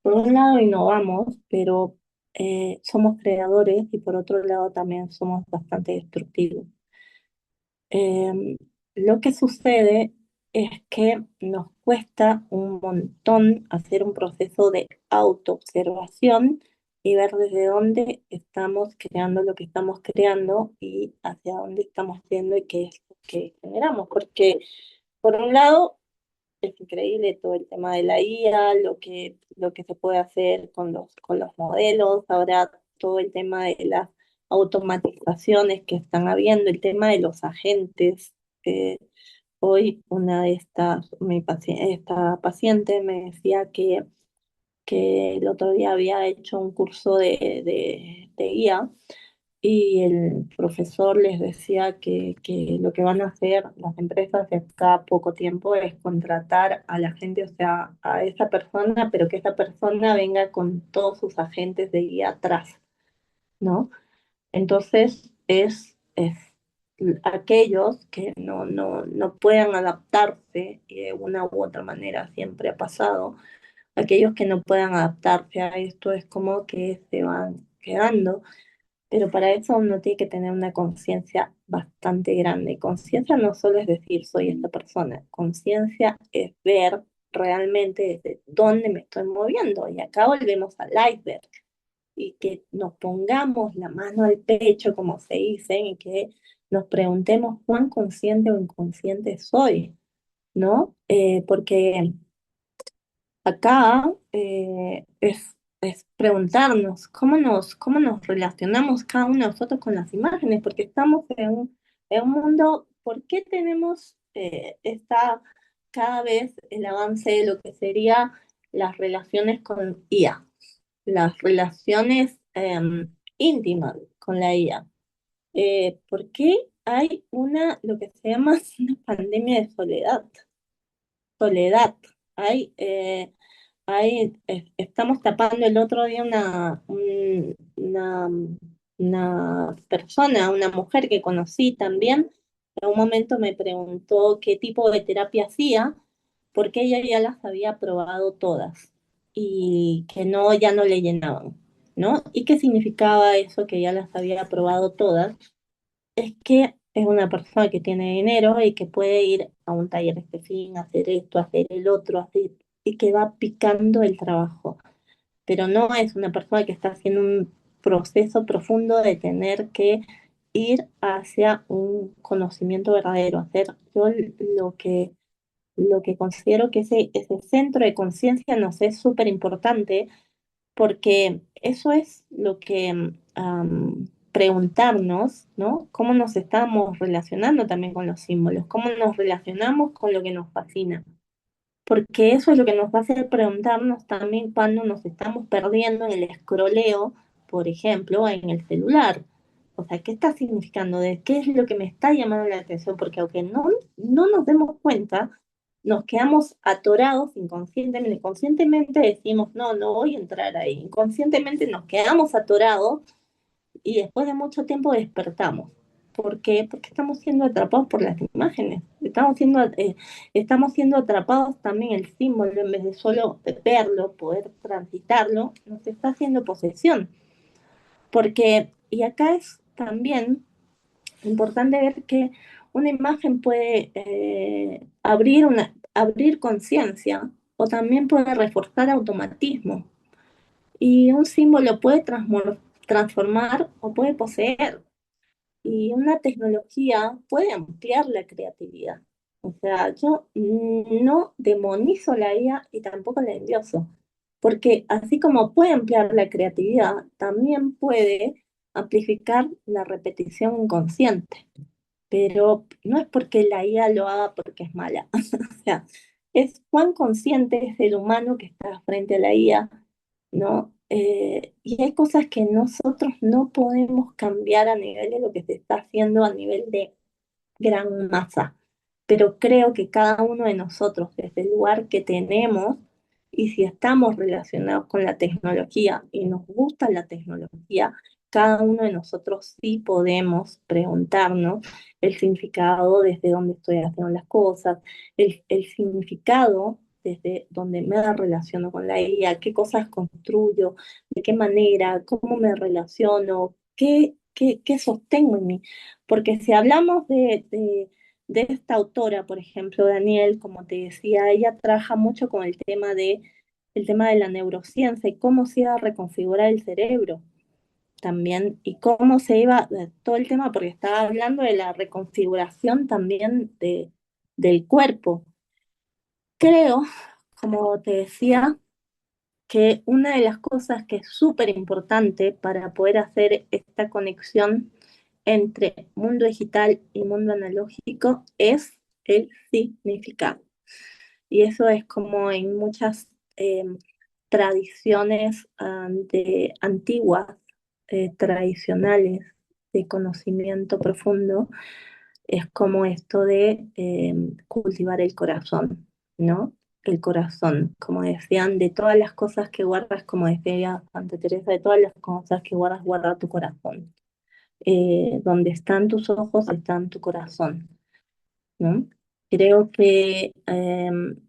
Por un lado innovamos, pero somos creadores y por otro lado también somos bastante destructivos. Em, lo que sucede es que nos cuesta un montón hacer un proceso de autoobservación y ver desde dónde estamos creando lo que estamos creando y hacia dónde estamos yendo y qué es lo que generamos. Porque, por un lado, es increíble todo el tema de la IA, lo que se puede hacer con los modelos, ahora todo el tema de las automatizaciones que están habiendo, el tema de los agentes. eh, Hoy una de estas, esta paciente me decía que el otro día había hecho un curso de IA y el profesor les decía que lo que van a hacer las empresas de cada poco tiempo es contratar a la gente, o sea, a esa persona, pero que esa persona venga con todos sus agentes de guía atrás, ¿no? Entonces es aquellos que no puedan adaptarse, y de una u otra manera siempre ha pasado, aquellos que no puedan adaptarse a esto es como que se van quedando, pero para eso uno tiene que tener una conciencia bastante grande. Conciencia no solo es decir soy esta persona, conciencia es ver realmente desde dónde me estoy moviendo. Y acá volvemos al iceberg y que nos pongamos la mano al pecho, como se dice, y que nos preguntemos cuán consciente o inconsciente soy, ¿no? Porque acá es preguntarnos cómo nos relacionamos cada uno de nosotros con las imágenes, porque estamos en un mundo, ¿por qué tenemos cada vez el avance de lo que sería las relaciones con IA, las relaciones íntimas con la IA? ¿Por qué hay lo que se llama una pandemia de soledad? Soledad. Hay, estamos tapando el otro día una persona, una mujer que conocí también, en un momento me preguntó qué tipo de terapia hacía, porque ella ya las había probado todas y que no, ya no le llenaban, ¿no? ¿Y qué significaba eso que ya las había probado todas? Es que es una persona que tiene dinero y que puede ir a un taller este fin, hacer esto, hacer el otro, hacer, y que va picando el trabajo. Pero no es una persona que está haciendo un proceso profundo de tener que ir hacia un conocimiento verdadero, hacer yo lo que considero que ese centro de conciencia nos es súper importante porque eso es lo que preguntarnos, ¿no? ¿Cómo nos estamos relacionando también con los símbolos? ¿Cómo nos relacionamos con lo que nos fascina? Porque eso es lo que nos va a hacer preguntarnos también cuando nos estamos perdiendo en el escroleo, por ejemplo, en el celular. O sea, ¿qué está significando? ¿De qué es lo que me está llamando la atención? Porque aunque no nos demos cuenta, nos quedamos atorados inconscientemente. Conscientemente decimos, no voy a entrar ahí. Inconscientemente nos quedamos atorados y después de mucho tiempo despertamos. ¿Por qué? Porque estamos siendo atrapados por las imágenes. Estamos siendo atrapados también el símbolo, en vez de solo verlo, poder transitarlo, nos está haciendo posesión. Porque, y acá es también importante ver que una imagen puede abrir conciencia o también puede reforzar automatismo. Y un símbolo puede transformar o puede poseer. Y una tecnología puede ampliar la creatividad. O sea, yo no demonizo la IA y tampoco la endioso, porque así como puede ampliar la creatividad, también puede amplificar la repetición inconsciente. Pero no es porque la IA lo haga porque es mala. O sea, es cuán consciente es el humano que está frente a la IA, ¿no? Y hay cosas que nosotros no podemos cambiar a nivel de lo que se está haciendo a nivel de gran masa, pero creo que cada uno de nosotros, desde el lugar que tenemos, y si estamos relacionados con la tecnología y nos gusta la tecnología, cada uno de nosotros sí podemos preguntarnos el significado desde dónde estoy haciendo las cosas, el significado desde donde me relaciono con la IA, qué cosas construyo, de qué manera, cómo me relaciono, qué sostengo en mí. Porque si hablamos de esta autora, por ejemplo, Daniel, como te decía, ella trabaja mucho con el tema de la neurociencia y cómo se iba a reconfigurar el cerebro también y cómo se iba todo el tema, porque estaba hablando de la reconfiguración también del cuerpo. Creo, como te decía, que una de las cosas que es súper importante para poder hacer esta conexión entre mundo digital y mundo analógico es el significado. Y eso es como en muchas tradiciones antiguas, tradicionales de conocimiento profundo, es como esto de cultivar el corazón, ¿no? El corazón, como decían, de todas las cosas que guardas, como decía Santa Teresa, de todas las cosas que guardas, guarda tu corazón. Donde están tus ojos, está en tu corazón, ¿no? Creo que en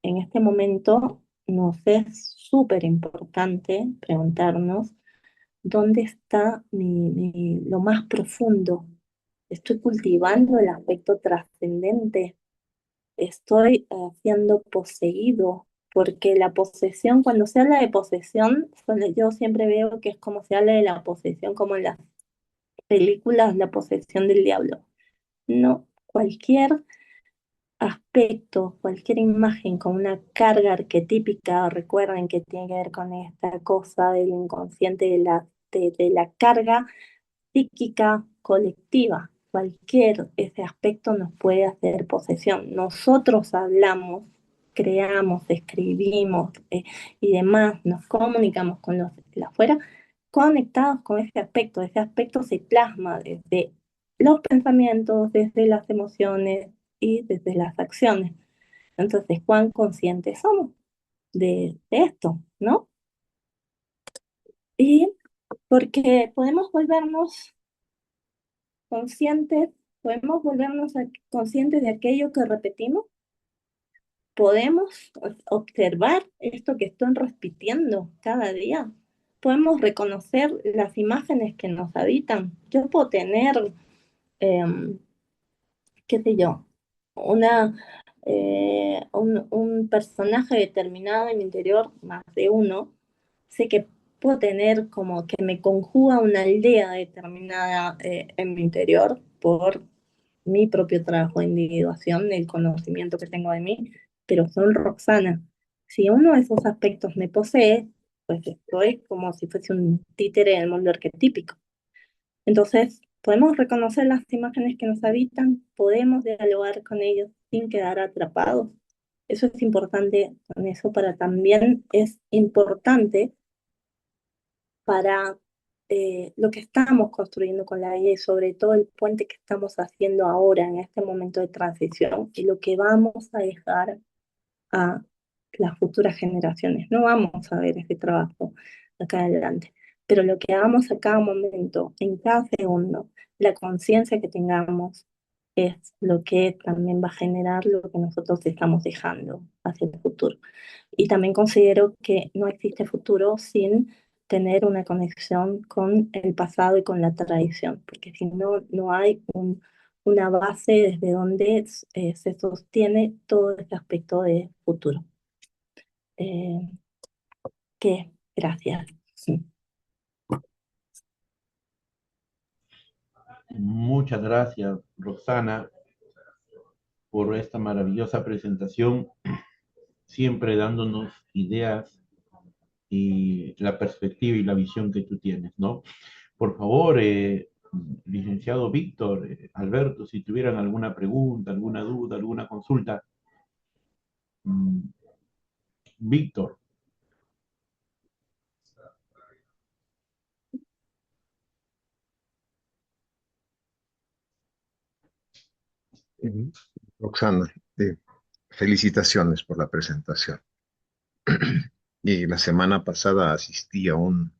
este momento nos es súper importante preguntarnos ¿dónde está lo más profundo? ¿Estoy cultivando el aspecto trascendente? ¿Estoy siendo poseído? Porque la posesión, cuando se habla de posesión, yo siempre veo que es como se habla de la posesión, como en las películas, la posesión del diablo. No, cualquier aspecto, cualquier imagen con una carga arquetípica, recuerden que tiene que ver con esta cosa del inconsciente, de la carga psíquica colectiva. Cualquier ese aspecto nos puede hacer posesión. Nosotros hablamos, creamos, escribimos y demás, nos comunicamos con los de afuera, conectados con ese aspecto. Ese aspecto se plasma desde los pensamientos, desde las emociones y desde las acciones. Entonces, ¿cuán conscientes somos de esto, no? Y porque podemos volvernos conscientes, podemos conscientes de aquello que repetimos, podemos observar esto que estoy repitiendo cada día, podemos reconocer las imágenes que nos habitan. Yo puedo tener, em, qué sé yo, un personaje determinado en mi interior, más de uno, sé que puedo tener como que me conjuga una aldea determinada en mi interior por mi propio trabajo de individuación, el conocimiento que tengo de mí, pero soy Roxana. Si uno de esos aspectos me posee, pues estoy como si fuese un títere del mundo arquetípico. Entonces, podemos reconocer las imágenes que nos habitan, podemos dialogar con ellos sin quedar atrapados. Eso es importante, con eso para también es importante para lo que estamos construyendo con la IA y sobre todo el puente que estamos haciendo ahora en este momento de transición y lo que vamos a dejar a las futuras generaciones. No vamos a ver ese trabajo acá adelante, pero lo que hagamos a cada momento, en cada segundo, la conciencia que tengamos es lo que también va a generar lo que nosotros estamos dejando hacia el futuro. Y también considero que no existe futuro sin tener una conexión con el pasado y con la tradición, porque si no, no hay una base desde donde se sostiene todo este aspecto de futuro. Eh, gracias. Sí. Muchas gracias, Roxana, por esta maravillosa presentación, siempre dándonos ideas y la perspectiva y la visión que tú tienes, ¿no? Por favor, licenciado Víctor, Alberto, si tuvieran alguna pregunta, alguna duda, alguna consulta. Mm, Víctor. Ujú. Roxana, felicitaciones por la presentación. Y la semana pasada asistí a un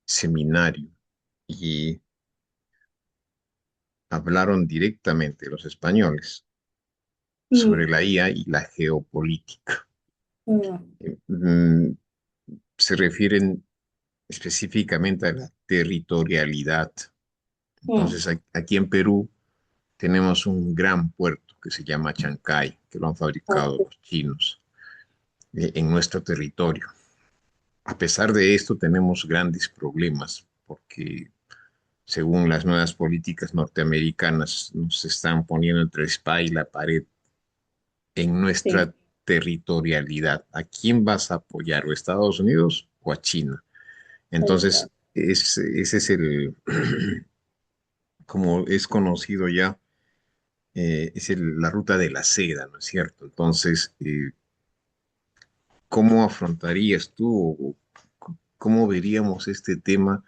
seminario y hablaron directamente los españoles Mm, sobre la IA y la geopolítica. mm, Mm, Se refieren específicamente a la territorialidad. mm. Entonces, aquí en Perú tenemos un gran puerto que se llama Chancay, que lo han fabricado Ok, los chinos en nuestro territorio. A pesar de esto, tenemos grandes problemas porque según las nuevas políticas norteamericanas, nos están poniendo entre la espada y la pared en sí, nuestra territorialidad. ¿A quién vas a apoyar? ¿O a Estados Unidos o a China? exacto, Entonces, ese es el, como es conocido ya, la ruta de la seda, ¿no es cierto? Entonces, ¿cómo afrontarías tú o cómo veríamos este tema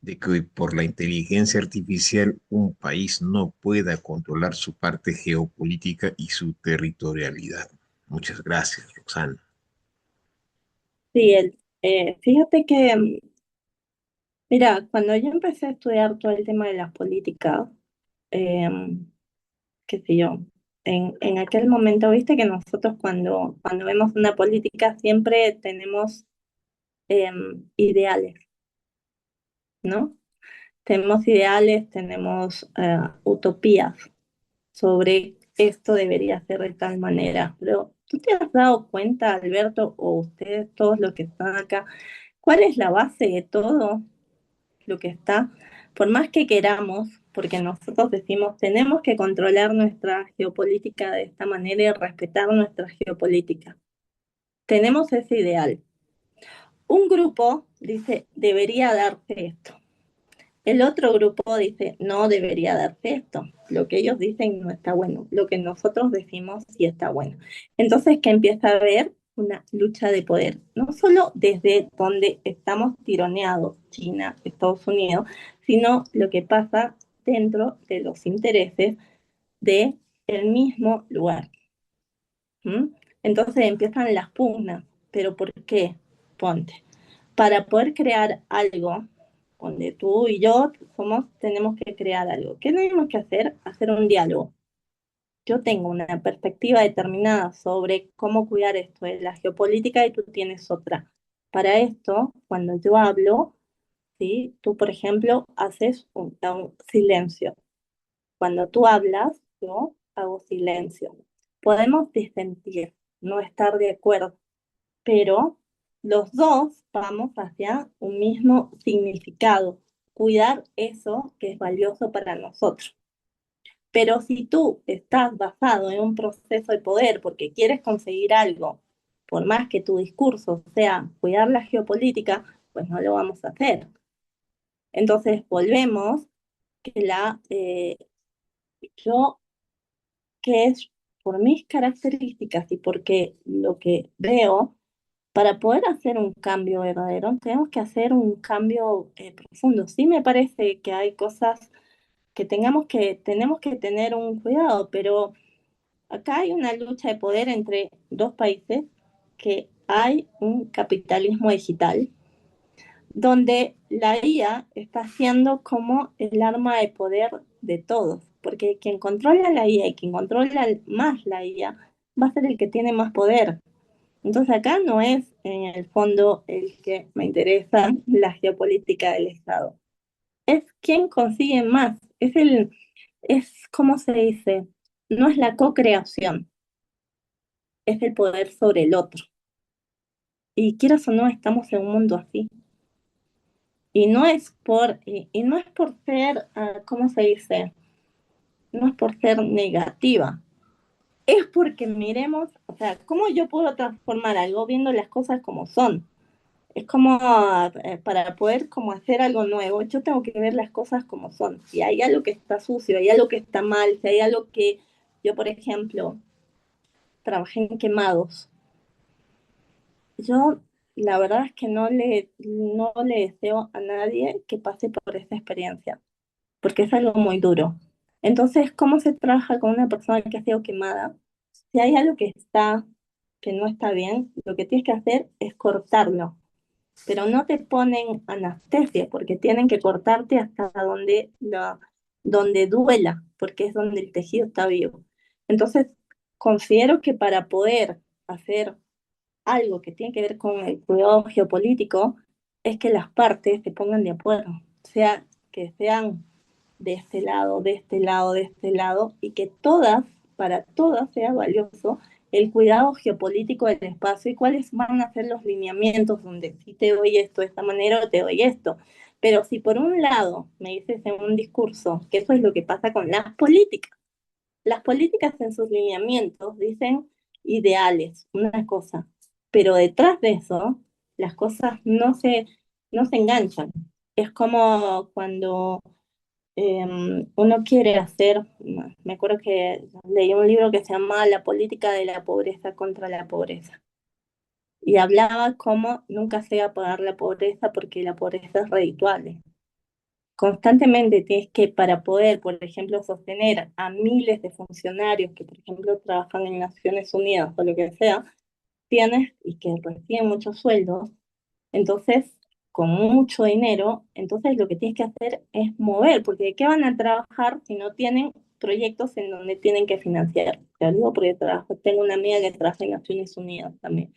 de que por la inteligencia artificial un país no pueda controlar su parte geopolítica y su territorialidad? Muchas gracias, Roxana. sí, fíjate que, mira, cuando yo empecé a estudiar todo el tema de las políticas, em, qué sé yo, en aquel momento, viste que nosotros cuando vemos una política siempre tenemos ideales. ¿no? Tenemos ideales, tenemos utopías sobre esto debería ser de tal manera. Pero ¿tú te has dado cuenta, Alberto, o ustedes, todos los que están acá, cuál es la base de todo lo que está? Por más que queramos, porque nosotros decimos, tenemos que controlar nuestra geopolítica de esta manera y respetar nuestra geopolítica. Tenemos ese ideal. Un grupo dice, debería darse esto. El otro grupo dice, no debería darse esto. Lo que ellos dicen no está bueno. Lo que nosotros decimos sí está bueno. Entonces, que empieza a haber una lucha de poder, no solo desde donde estamos tironeados, China, Estados Unidos, sino lo que pasa dentro de los intereses de el mismo lugar. ¿Mm? Entonces empiezan las pugnas. ¿Pero por qué? Ponte. Para poder crear algo, donde tú y yo tenemos que crear algo. ¿Qué tenemos que hacer? Hacer un diálogo. Yo tengo una perspectiva determinada sobre cómo cuidar esto de la geopolítica y tú tienes otra. Para esto, cuando yo hablo, ¿sí? Tú, por ejemplo, haces un silencio. Cuando tú hablas, yo hago silencio. Podemos disentir, no estar de acuerdo, pero los dos vamos hacia un mismo significado, cuidar eso que es valioso para nosotros. Pero si tú estás basado en un proceso de poder porque quieres conseguir algo, por más que tu discurso sea cuidar la geopolítica, pues no lo vamos a hacer. Entonces volvemos que yo, que es por mis características y porque lo que veo, para poder hacer un cambio verdadero, tenemos que hacer un cambio profundo. Sí me parece que hay cosas que tenemos que tener un cuidado, pero acá hay una lucha de poder entre dos países, que hay un capitalismo digital, donde la IA está siendo como el arma de poder de todos, porque quien controla la IA y quien controla más la IA va a ser el que tiene más poder. Entonces acá no es en el fondo el que me interesa la geopolítica del Estado, es quién consigue más, es como se dice, no es la co-creación, es el poder sobre el otro. Y quieras o no, estamos en un mundo así. Y no es por ser, ¿cómo se dice? No es por ser negativa, es porque miremos, o sea, ¿cómo yo puedo transformar algo viendo las cosas como son? Es como para poder como hacer algo nuevo, yo tengo que ver las cosas como son. Si hay algo que está sucio, hay algo que está mal, si hay algo que yo, por ejemplo, trabajé en quemados, yo la verdad es que no le deseo a nadie que pase por esta experiencia, porque es algo muy duro. Entonces, ¿cómo se trabaja con una persona que ha sido quemada? Si hay algo que no está bien, lo que tienes que hacer es cortarlo, pero no te ponen anestesia porque tienen que cortarte hasta donde duela, porque es donde el tejido está vivo. Entonces, considero que para poder hacer algo que tiene que ver con el cuidado geopolítico, es que las partes se pongan de acuerdo, sea que sean de este lado, de este lado, de este lado, y que para todas sea valioso el cuidado geopolítico del espacio y cuáles van a ser los lineamientos donde si te doy esto de esta manera o te doy esto. Pero si por un lado me dices en un discurso que eso es lo que pasa con las políticas en sus lineamientos dicen ideales, una cosa, pero detrás de eso las cosas no se enganchan. Es como cuando uno quiere hacer, me acuerdo que leí un libro que se llama La política de la pobreza contra la pobreza. Y hablaba cómo nunca se va a pagar la pobreza porque la pobreza es redituable. Constantemente tienes que, para poder, por ejemplo, sostener a miles de funcionarios que, por ejemplo, trabajan en Naciones Unidas o lo que sea, tienes y que reciben muchos sueldos, entonces, con mucho dinero, entonces lo que tienes que hacer es mover, porque ¿de qué van a trabajar si no tienen proyectos en donde tienen que financiar? Te lo digo porque tengo una amiga que trabaja en Naciones Unidas también,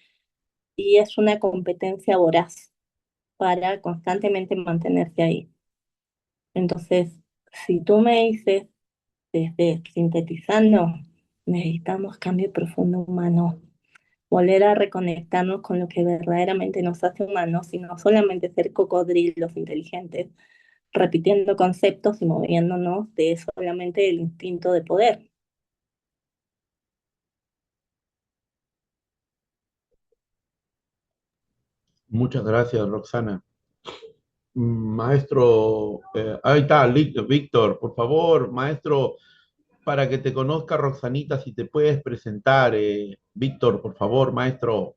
y es una competencia voraz. para constantemente mantenerse ahí. Entonces, si tú me dices desde sintetizando, necesitamos cambio profundo humano, volver a reconectarnos con lo que verdaderamente nos hace humanos y no solamente ser cocodrilos inteligentes, repitiendo conceptos y moviéndonos de solamente el instinto de poder. Muchas gracias, Roxana. Maestro, ahí está, Víctor, por favor, maestro, para que te conozca Roxanita, si te puedes presentar, Víctor, por favor, maestro.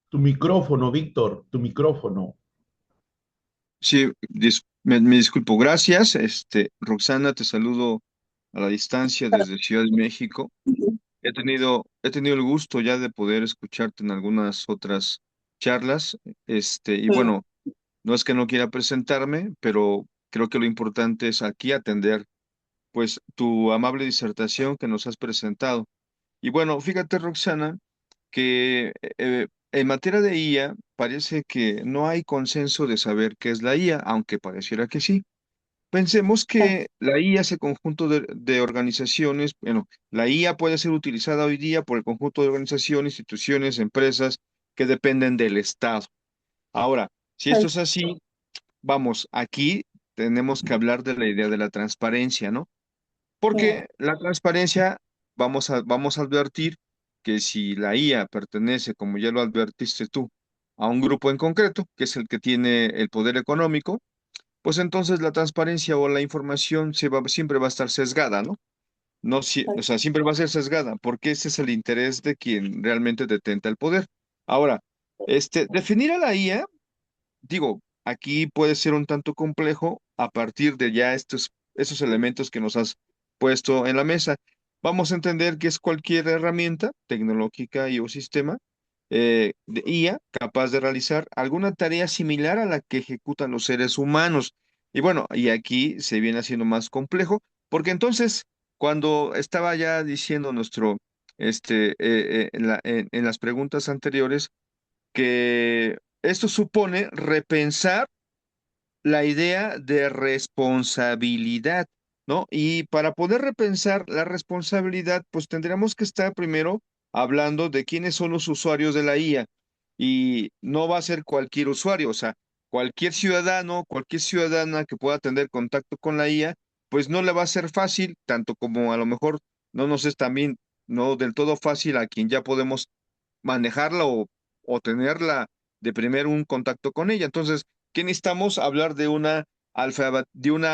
Tu micrófono, Víctor, tu micrófono. Sí, me disculpo. Gracias. Roxana, te saludo a la distancia desde Ciudad de México. He tenido el gusto ya de poder escucharte en algunas otras charlas. Y Mm, bueno, no es que no quiera presentarme, pero creo que lo importante es aquí atender, pues, tu amable disertación que nos has presentado. Y bueno, fíjate, Roxana, que en materia de IA parece que no hay consenso de saber qué es la IA, aunque pareciera que sí. Pensemos ah, que la IA es el conjunto de organizaciones, bueno, la IA puede ser utilizada hoy día por el conjunto de organizaciones, instituciones, empresas que dependen del Estado. Ahora, si esto tal- es así, vamos, aquí tenemos que hablar de la idea de la transparencia, ¿no? mm, Porque la transparencia, vamos a advertir que si la IA pertenece, como ya lo advertiste tú, a un grupo en concreto, que es el que tiene el poder económico, pues entonces la transparencia o la información siempre va a estar sesgada, ¿no? No, o tal- sea, siempre va a ser sesgada, porque ese es el interés de quien realmente detenta el poder. Ahora, definir a la IA, digo, aquí puede ser un tanto complejo a partir de ya esos elementos que nos has puesto en la mesa. Vamos a entender que es cualquier herramienta tecnológica y o sistema de IA capaz de realizar alguna tarea similar a la que ejecutan los seres humanos. Y bueno, y aquí se viene haciendo más complejo, porque entonces, cuando estaba ya diciendo en las preguntas anteriores, que esto supone repensar la idea de responsabilidad, ¿no? Y para poder repensar la responsabilidad, pues tendríamos que estar primero hablando de quiénes son los usuarios de la IA. Y no va a ser cualquier usuario, o sea, cualquier ciudadano, cualquier ciudadana que pueda tener contacto con la IA, pues no le va a ser fácil, tanto como a lo mejor no nos es también no del todo fácil a quien ya podemos manejarla o tenerla de primero un contacto con ella. Entonces, ¿qué necesitamos? Hablar de una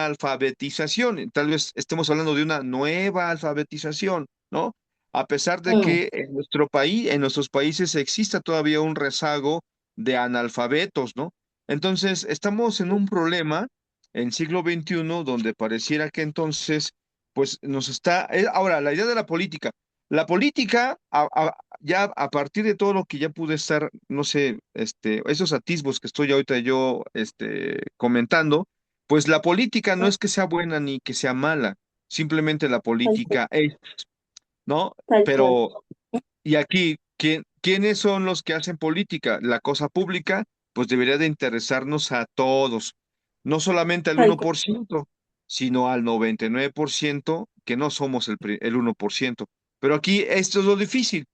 alfabetización. Tal vez estemos hablando de una nueva alfabetización, ¿no? A pesar de mm, que en nuestro país, en nuestros países exista todavía un rezago de analfabetos, ¿no? Entonces, estamos en un problema en siglo XXI donde pareciera que entonces, pues nos está. Ahora, la idea de la política. La política, ya a partir de todo lo que ya pude estar, no sé, esos atisbos que estoy ahorita yo, comentando, pues la política no mm, es que sea buena ni que sea mala, simplemente la tal cual. política es, ¿no? Tal cual. Pero, y aquí, ¿quiénes son los que hacen política? La cosa pública, pues debería de interesarnos a todos, no solamente al Tal uno cual. por ciento, sino al 99% que no somos el 1%. Pero aquí esto es lo difícil,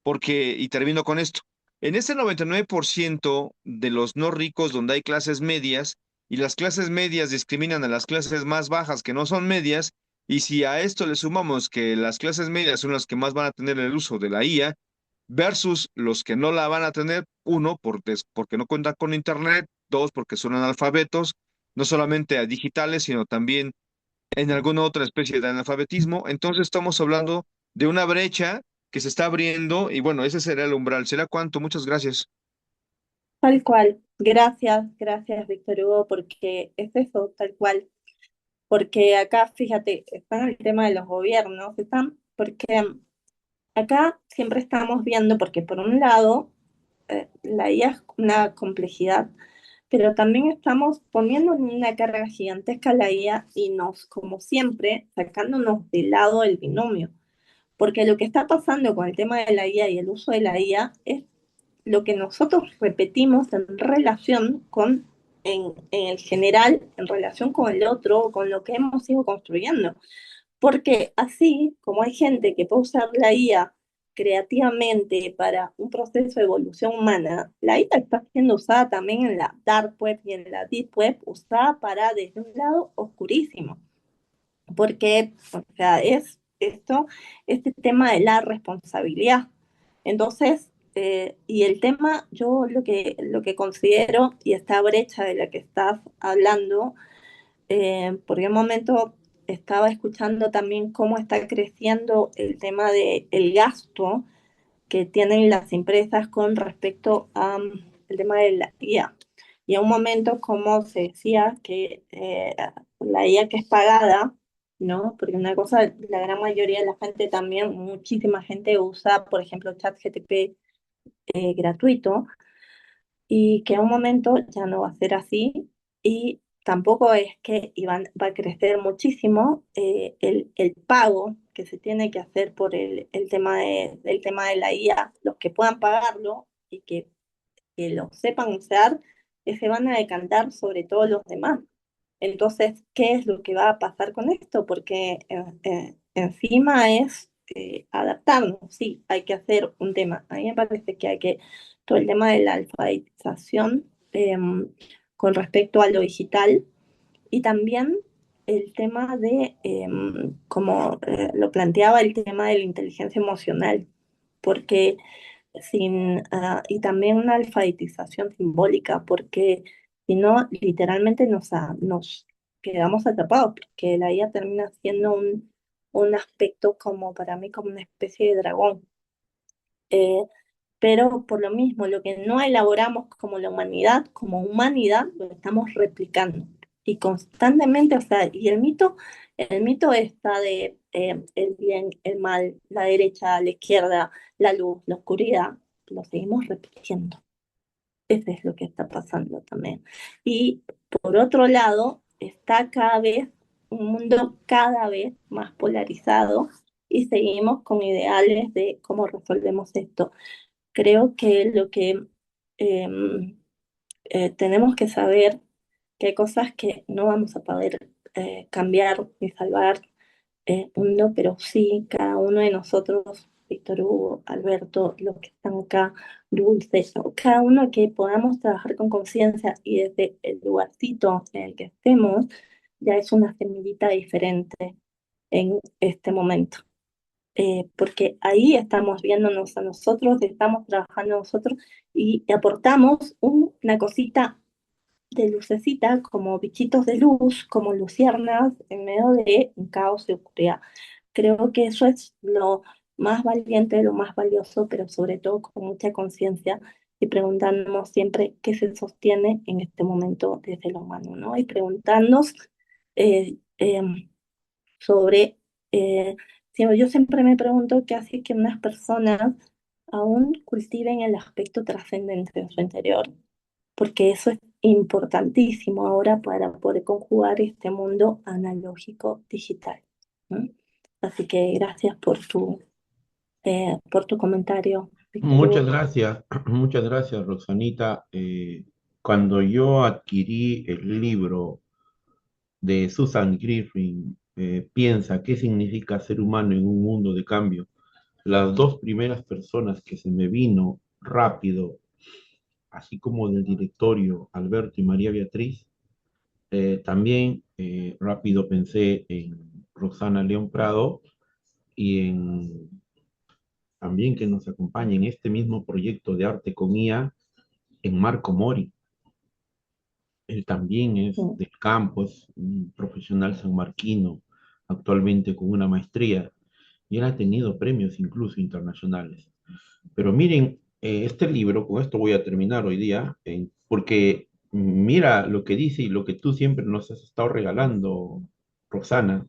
porque, y termino con esto, en ese 99% de los no ricos donde hay clases medias, y las clases medias discriminan a las clases más bajas que no son medias, y si a esto le sumamos que las clases medias son las que más van a tener el uso de la IA, versus los que no la van a tener, uno, porque no cuentan con internet, dos, porque son analfabetos, no solamente a digitales, sino también en alguna otra especie de analfabetismo. Entonces estamos hablando de una brecha que se está abriendo y bueno, ese será el umbral. ¿Será cuánto? Muchas gracias. Tal cual. Gracias, gracias, Víctor Hugo, porque es eso, tal cual. Porque acá, fíjate, está el tema de los gobiernos, porque acá siempre estamos viendo, porque por un lado, la IA es una complejidad, pero también estamos poniendo una carga gigantesca a la IA y nos, como siempre, sacándonos de lado el binomio. Porque lo que está pasando con el tema de la IA y el uso de la IA es lo que nosotros repetimos en relación con, en el general, en relación con el otro, con lo que hemos ido construyendo. Porque así como hay gente que puede usar la IA creativamente para un proceso de evolución humana, la IA está siendo usada también en la dark web y en la deep web, usada para desde un lado oscurísimo. Porque, o sea, es esto, este tema de la responsabilidad. Entonces, y el tema, yo lo que considero, y esta brecha de la que estás hablando, porque en un momento estaba escuchando también cómo está creciendo el tema del gasto que tienen las empresas con respecto al tema de la IA. Y en un momento, como se decía, que la IA que es pagada, ¿no? Porque una cosa, la gran mayoría de la gente también, muchísima gente usa, por ejemplo, ChatGPT gratuito, y que en un momento ya no va a ser así y tampoco es que va a crecer muchísimo el pago que se tiene que hacer por el tema de la IA. Los que puedan pagarlo y que lo sepan usar, se van a decantar sobre todos los demás. Entonces, ¿qué es lo que va a pasar con esto? Porque encima es adaptarnos, sí, hay que hacer un tema. A mí me parece que hay que, todo el tema de la alfabetización con respecto a lo digital y también el tema de, como lo planteaba, el tema de la inteligencia emocional, porque y también una alfabetización simbólica, porque si no, literalmente nos quedamos atrapados, porque la IA termina siendo un aspecto como para mí como una especie de dragón. Eh, pero por lo mismo, lo que no elaboramos como humanidad, lo estamos replicando. Y constantemente, o sea, y el mito está de el bien, el mal, la derecha, la izquierda, la luz, la oscuridad, lo seguimos repitiendo. Eso es lo que está pasando también. Y por otro lado, está cada vez un mundo cada vez más polarizado y seguimos con ideales de cómo resolvemos esto. Creo que lo que eh, tenemos que saber que hay cosas que no vamos a poder cambiar ni salvar mundo, pero sí cada uno de nosotros, Víctor Hugo, Alberto, los que están acá, Dulce, cada uno que podamos trabajar con conciencia y desde el lugarcito en el que estemos, ya es una semillita diferente en este momento. Porque ahí estamos viéndonos a nosotros, estamos trabajando nosotros y aportamos una cosita de lucecita, como bichitos de luz, como luciernas en medio de un caos de oscuridad. Creo que eso es lo más valiente, lo más valioso, pero sobre todo con mucha conciencia y preguntándonos siempre qué se sostiene en este momento desde lo humano, ¿no? Y preguntarnos eh, eh, sobre, yo siempre me pregunto qué hace que unas personas aún cultiven el aspecto trascendente de su interior, porque eso es importantísimo ahora para poder conjugar este mundo analógico digital, ¿no? Así que gracias por tu comentario, Víctor Muchas Hugo. gracias, muchas gracias, Roxanita. Cuando yo adquirí el libro de Susan Griffin, Piensa qué significa ser humano en un mundo de cambio, las dos primeras personas que se me vino rápido, así como del directorio, Alberto y María Beatriz, también rápido pensé en Roxana León Prado y en también que nos acompañe en este mismo proyecto de arte con IA en Marco Mori. Él también es Sí. del campo, es un profesional sanmarquino, actualmente con una maestría, y él ha tenido premios incluso internacionales. Pero miren, este libro, con esto voy a terminar hoy día, porque mira lo que dice y lo que tú siempre nos has estado regalando, Roxana.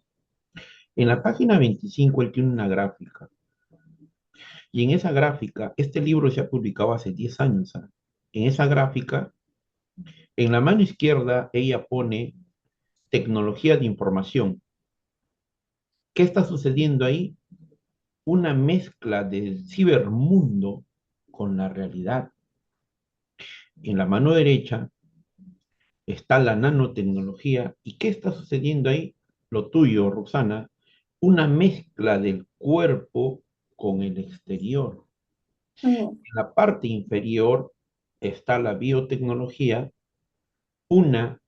En la página 25 él tiene una gráfica, y en esa gráfica, este libro se ha publicado hace 10 años, ¿ah? En esa gráfica, en la mano izquierda, ella pone tecnología de información. ¿Qué está sucediendo ahí? una mezcla del cibermundo con la realidad. En la mano derecha está la nanotecnología. ¿Y qué está sucediendo ahí? Lo tuyo, Roxana, una mezcla del cuerpo con el exterior. Mm, En la parte inferior está la biotecnología, una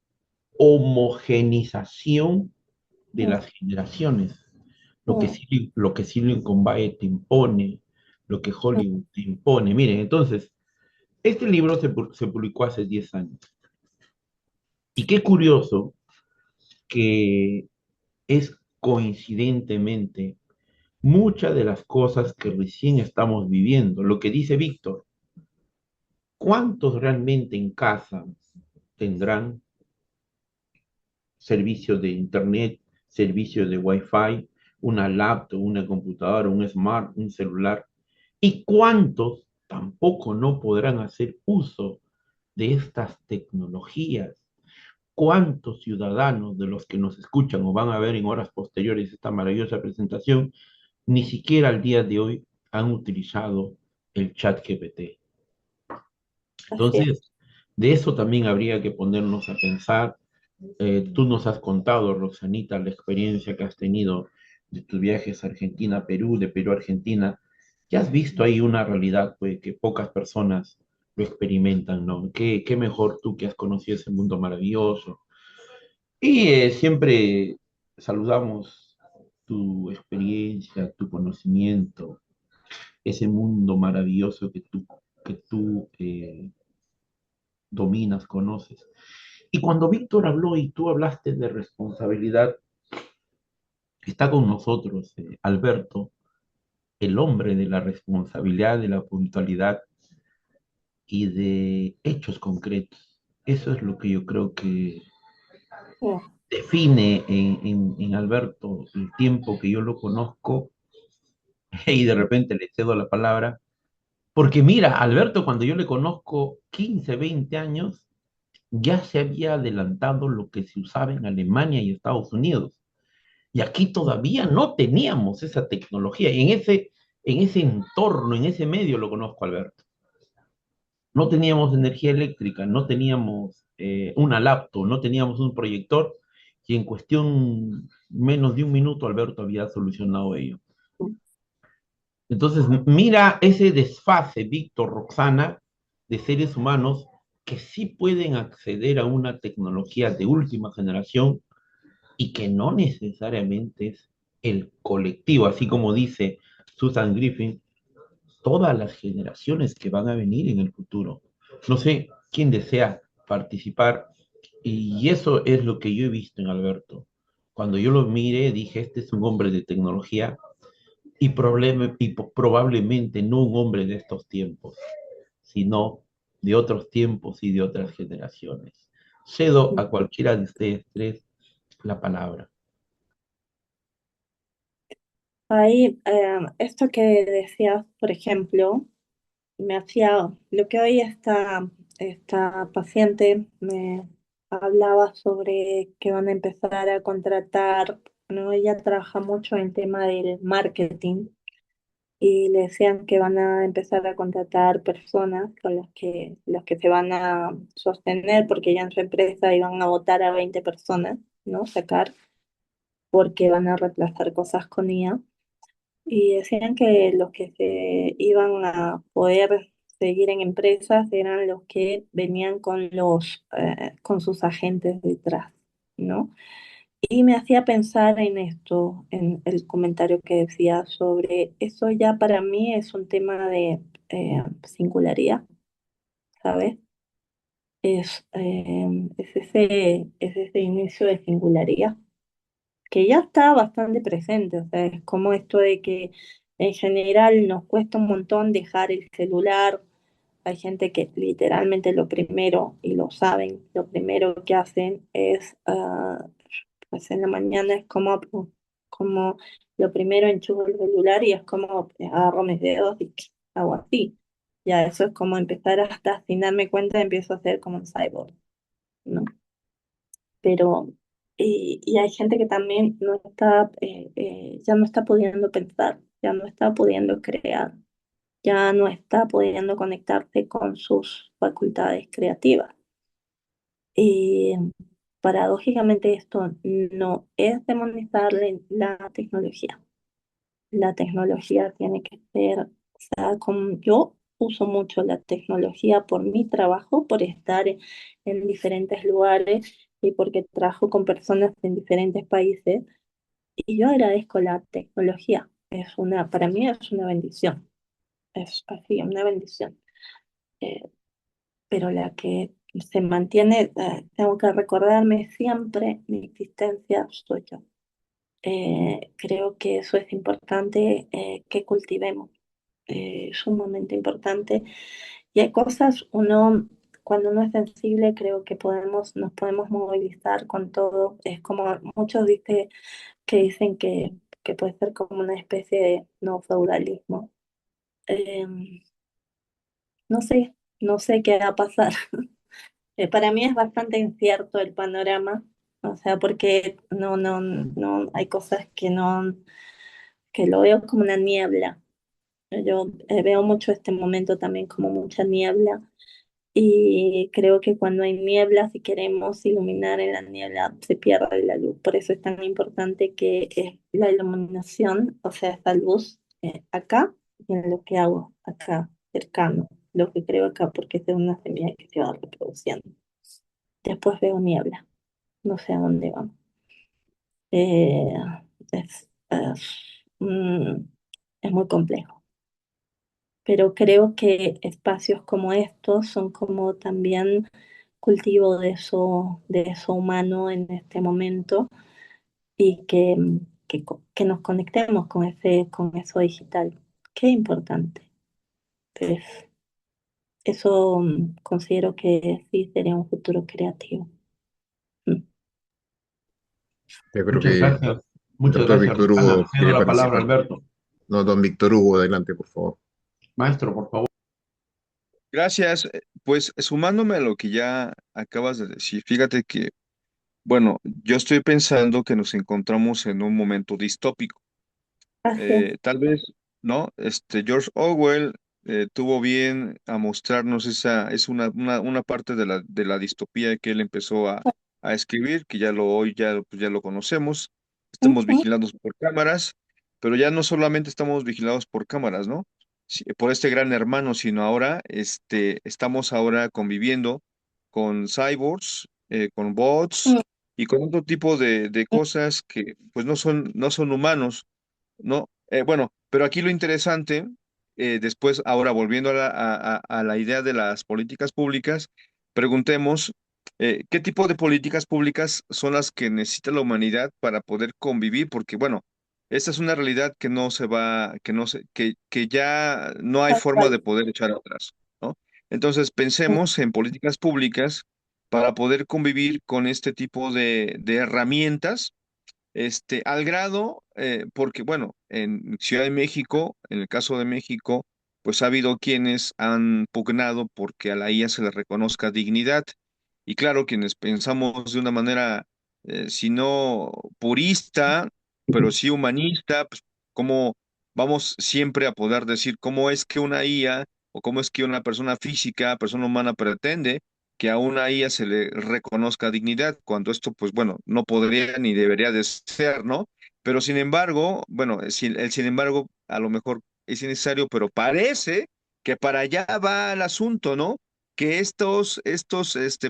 homogenización de mm, las generaciones. mm, Lo que Silicon Valley te impone, lo que mm. Hollywood te impone. Miren, entonces, este libro se publicó hace 10 años. Y qué curioso que es coincidentemente muchas de las cosas que recién estamos viviendo. Lo que dice Víctor, ¿cuántos realmente en casa tendrán servicios de internet, servicios de Wi-Fi, una laptop, una computadora, un smart, un celular? ¿Y cuántos tampoco no podrán hacer uso de estas tecnologías? ¿Cuántos ciudadanos de los que nos escuchan o van a ver en horas posteriores esta maravillosa presentación ni siquiera al día de hoy han utilizado el chat GPT? Así es. Entonces, de eso también habría que ponernos a pensar. Tú nos has contado, Roxanita, la experiencia que has tenido de tus viajes a Argentina, Perú, de Perú a Argentina. Ya has visto ahí una realidad pues, que pocas personas lo experimentan, ¿no? Qué mejor tú que has conocido ese mundo maravilloso. Y siempre saludamos tu experiencia, tu conocimiento, ese mundo maravilloso que tú dominas, conoces. Y cuando Víctor habló y tú hablaste de responsabilidad, está con nosotros Alberto, el hombre de la responsabilidad, de la puntualidad y de hechos concretos. Eso es lo que yo creo que Mm, define en Alberto el tiempo que yo lo conozco y de repente le cedo la palabra. Porque mira, Alberto, cuando yo le conozco 15, 20 años, ya se había adelantado lo que se usaba en Alemania y Estados Unidos. Y aquí todavía no teníamos esa tecnología. Y en ese entorno, en ese medio lo conozco, Alberto. No teníamos energía eléctrica, no teníamos una laptop, no teníamos un proyector. Y en cuestión menos de un minuto, Alberto había solucionado ello. mm. Entonces, mira ese desfase, Víctor, Roxana, de seres humanos que sí pueden acceder a una tecnología de última generación y que no necesariamente es el colectivo, así como dice Susan Griffin, todas las generaciones que van a venir en el futuro. No sé quién desea participar y eso es lo que yo he visto en Alberto. Cuando yo lo miré, dije, este es un hombre de tecnología y probablemente no un hombre de estos tiempos, sino de otros tiempos y de otras generaciones. Cedo a cualquiera de ustedes tres la palabra. Ahí, esto que decías, por ejemplo, me hacía, lo que hoy esta paciente me hablaba sobre que van a empezar a contratar, ¿no? Ella trabaja mucho en tema del marketing y le decían que van a empezar a contratar personas con las que se van a sostener porque ya en su empresa iban a votar a 20 personas, ¿no? Sacar porque van a reemplazar cosas con IA. Y decían que los que se iban a poder seguir en empresas eran los que venían con con sus agentes detrás, ¿no? Y me hacía pensar en esto, en el comentario que decía sobre eso ya para mí es un tema de singularidad, ¿sabes? Es ese inicio de singularidad que ya está bastante presente, o sea, es como esto de que en general nos cuesta un montón dejar el celular, hay gente que literalmente lo primero, y lo saben, lo primero que hacen es, pues en la mañana es como lo primero enchufo el celular y es como agarro mis dedos y hago así. Ya eso es como empezar hasta sin darme cuenta empiezo a hacer como un cyborg, ¿no? Pero y hay gente que también no está, ya no está pudiendo pensar, ya no está pudiendo crear, ya no está pudiendo conectarse con sus facultades creativas. Y paradójicamente esto no es demonizarle la tecnología. La tecnología tiene que ser, o sea, como yo uso mucho la tecnología por mi trabajo, por estar en diferentes lugares y porque trabajo con personas en diferentes países. Y yo agradezco la tecnología. Para mí es una bendición. Es así, una bendición. Eh, pero la que se mantiene, tengo que recordarme siempre mi existencia soy yo. Creo que eso es importante que cultivemos, sumamente importante. Y hay cosas, cuando uno es sensible, creo que nos podemos movilizar con todo. Es como muchos que dicen que puede ser como una especie de no feudalismo. Eh, no sé, no sé qué va a pasar. Para mí es bastante incierto el panorama, o sea, porque no, hay cosas que lo veo como una niebla. Yo veo mucho este momento también como mucha niebla y creo que cuando hay niebla, si queremos iluminar en la niebla, se pierde la luz. Por eso es tan importante que la iluminación, o sea, esta luz acá y en lo que hago acá, cercano, lo que creo acá, porque es una semilla que se va reproduciendo. Después veo niebla, no sé a dónde vamos. Eh, mm, es muy complejo, pero creo que espacios como estos son como también cultivo de eso humano en este momento y que nos conectemos con eso digital. Qué importante. Pues, eso considero que sí sería un futuro creativo. Mm. Yo creo Muchas que el gracias. Muchas doctor gracias, Víctor Rosana. Hugo Cedo quiere la palabra, participar. Alberto. No, don Víctor Hugo, adelante, por favor. Maestro, por favor. Gracias. Pues sumándome a lo que ya acabas de decir, fíjate que, bueno, yo estoy pensando que nos encontramos en un momento distópico. Así es. Tal vez, ¿no? George Orwell tuvo bien a mostrarnos es una parte de la distopía que él empezó a escribir, que hoy pues ya lo conocemos. Estamos Ujú. vigilados por cámaras, pero ya no solamente estamos vigilados por cámaras, ¿no? Por este gran hermano, sino ahora, estamos ahora conviviendo con cyborgs, con bots Mm. y con otro tipo de cosas que, pues, no son humanos, ¿no? Bueno, pero aquí lo interesante, después, ahora volviendo a la idea de las políticas públicas, preguntemos qué tipo de políticas públicas son las que necesita la humanidad para poder convivir, porque bueno, esta es una realidad que no se va, que ya no hay Tal forma de cual. poder echar atrás, ¿no? Entonces, pensemos en políticas públicas para poder convivir con este tipo de herramientas al grado, porque bueno, en Ciudad de México, en el caso de México, pues ha habido quienes han pugnado porque a la IA se le reconozca dignidad. Y claro, quienes pensamos de una manera, si no purista, pero sí humanista, pues cómo vamos siempre a poder decir cómo es que una IA o cómo es que una persona física, persona humana pretende que a una IA se le reconozca dignidad, cuando esto, pues bueno, no podría ni debería de ser, ¿no? Pero sin embargo, bueno, sin embargo, a lo mejor es innecesario, pero parece que para allá va el asunto, ¿no? Que estos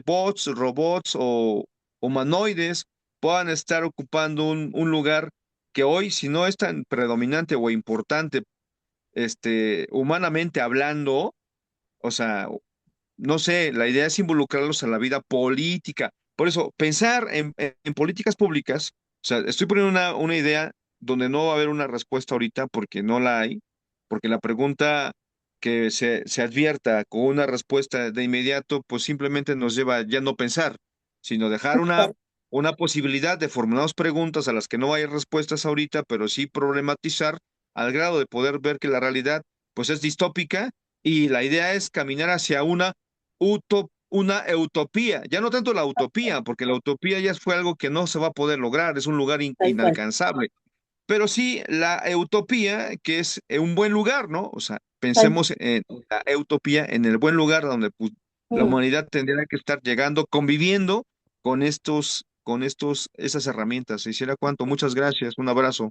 bots, robots o humanoides puedan estar ocupando un lugar que hoy, si no es tan predominante o importante, humanamente hablando, o sea, no sé, la idea es involucrarlos a la vida política. Por eso, pensar en políticas públicas, o sea, estoy poniendo una idea donde no va a haber una respuesta ahorita porque no la hay, porque la pregunta que se advierta con una respuesta de inmediato, pues simplemente nos lleva ya no pensar, sino dejar una posibilidad de formularnos preguntas a las que no hay respuestas ahorita, pero sí problematizar al grado de poder ver que la realidad, pues es distópica y la idea es caminar hacia una utopía, ya no tanto la utopía, porque la utopía ya fue algo que no se va a poder lograr, es un lugar Tal cual. inalcanzable, pero sí la utopía, que es un buen lugar, ¿no? O sea, Tal- pensemos en la utopía, en el buen lugar donde pues, la mm. humanidad tendría que estar llegando, conviviendo esas herramientas. Se hiciera cuánto. Muchas gracias. Un abrazo.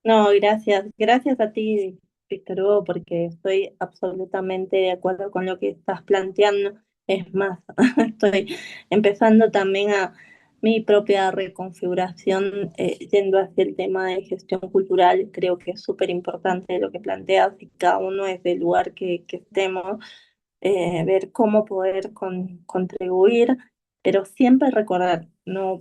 No, gracias. Gracias a ti, Víctor Hugo, porque estoy absolutamente de acuerdo con lo que estás planteando. Es más, estoy empezando también a mi propia reconfiguración yendo hacia el tema de gestión cultural. Creo que es súper importante lo que planteas y cada uno es del lugar que estemos, ver cómo poder contribuir, pero siempre recordar, no,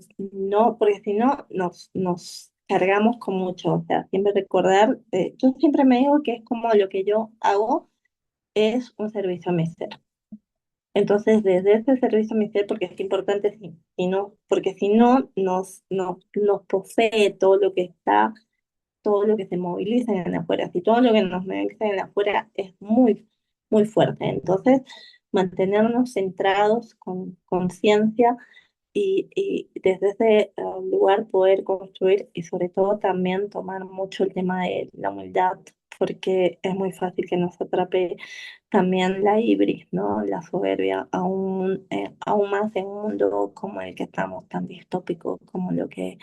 porque si no nos cargamos con mucho, o sea, siempre recordar, yo siempre me digo que es como lo que yo hago es un servicio a mi ser. Entonces, desde ese servicio a mi ser, porque es importante, si no, porque si no nos posee todo lo que está, todo lo que se moviliza en el afuera. Si todo lo que nos moviliza en el afuera es muy fuerte. Entonces, mantenernos centrados con conciencia y desde ese lugar poder construir y sobre todo también tomar mucho el tema de la humildad, porque es muy fácil que nos atrape también la ibris, ¿no? La soberbia, aún más en un mundo como el que estamos, tan distópico como lo que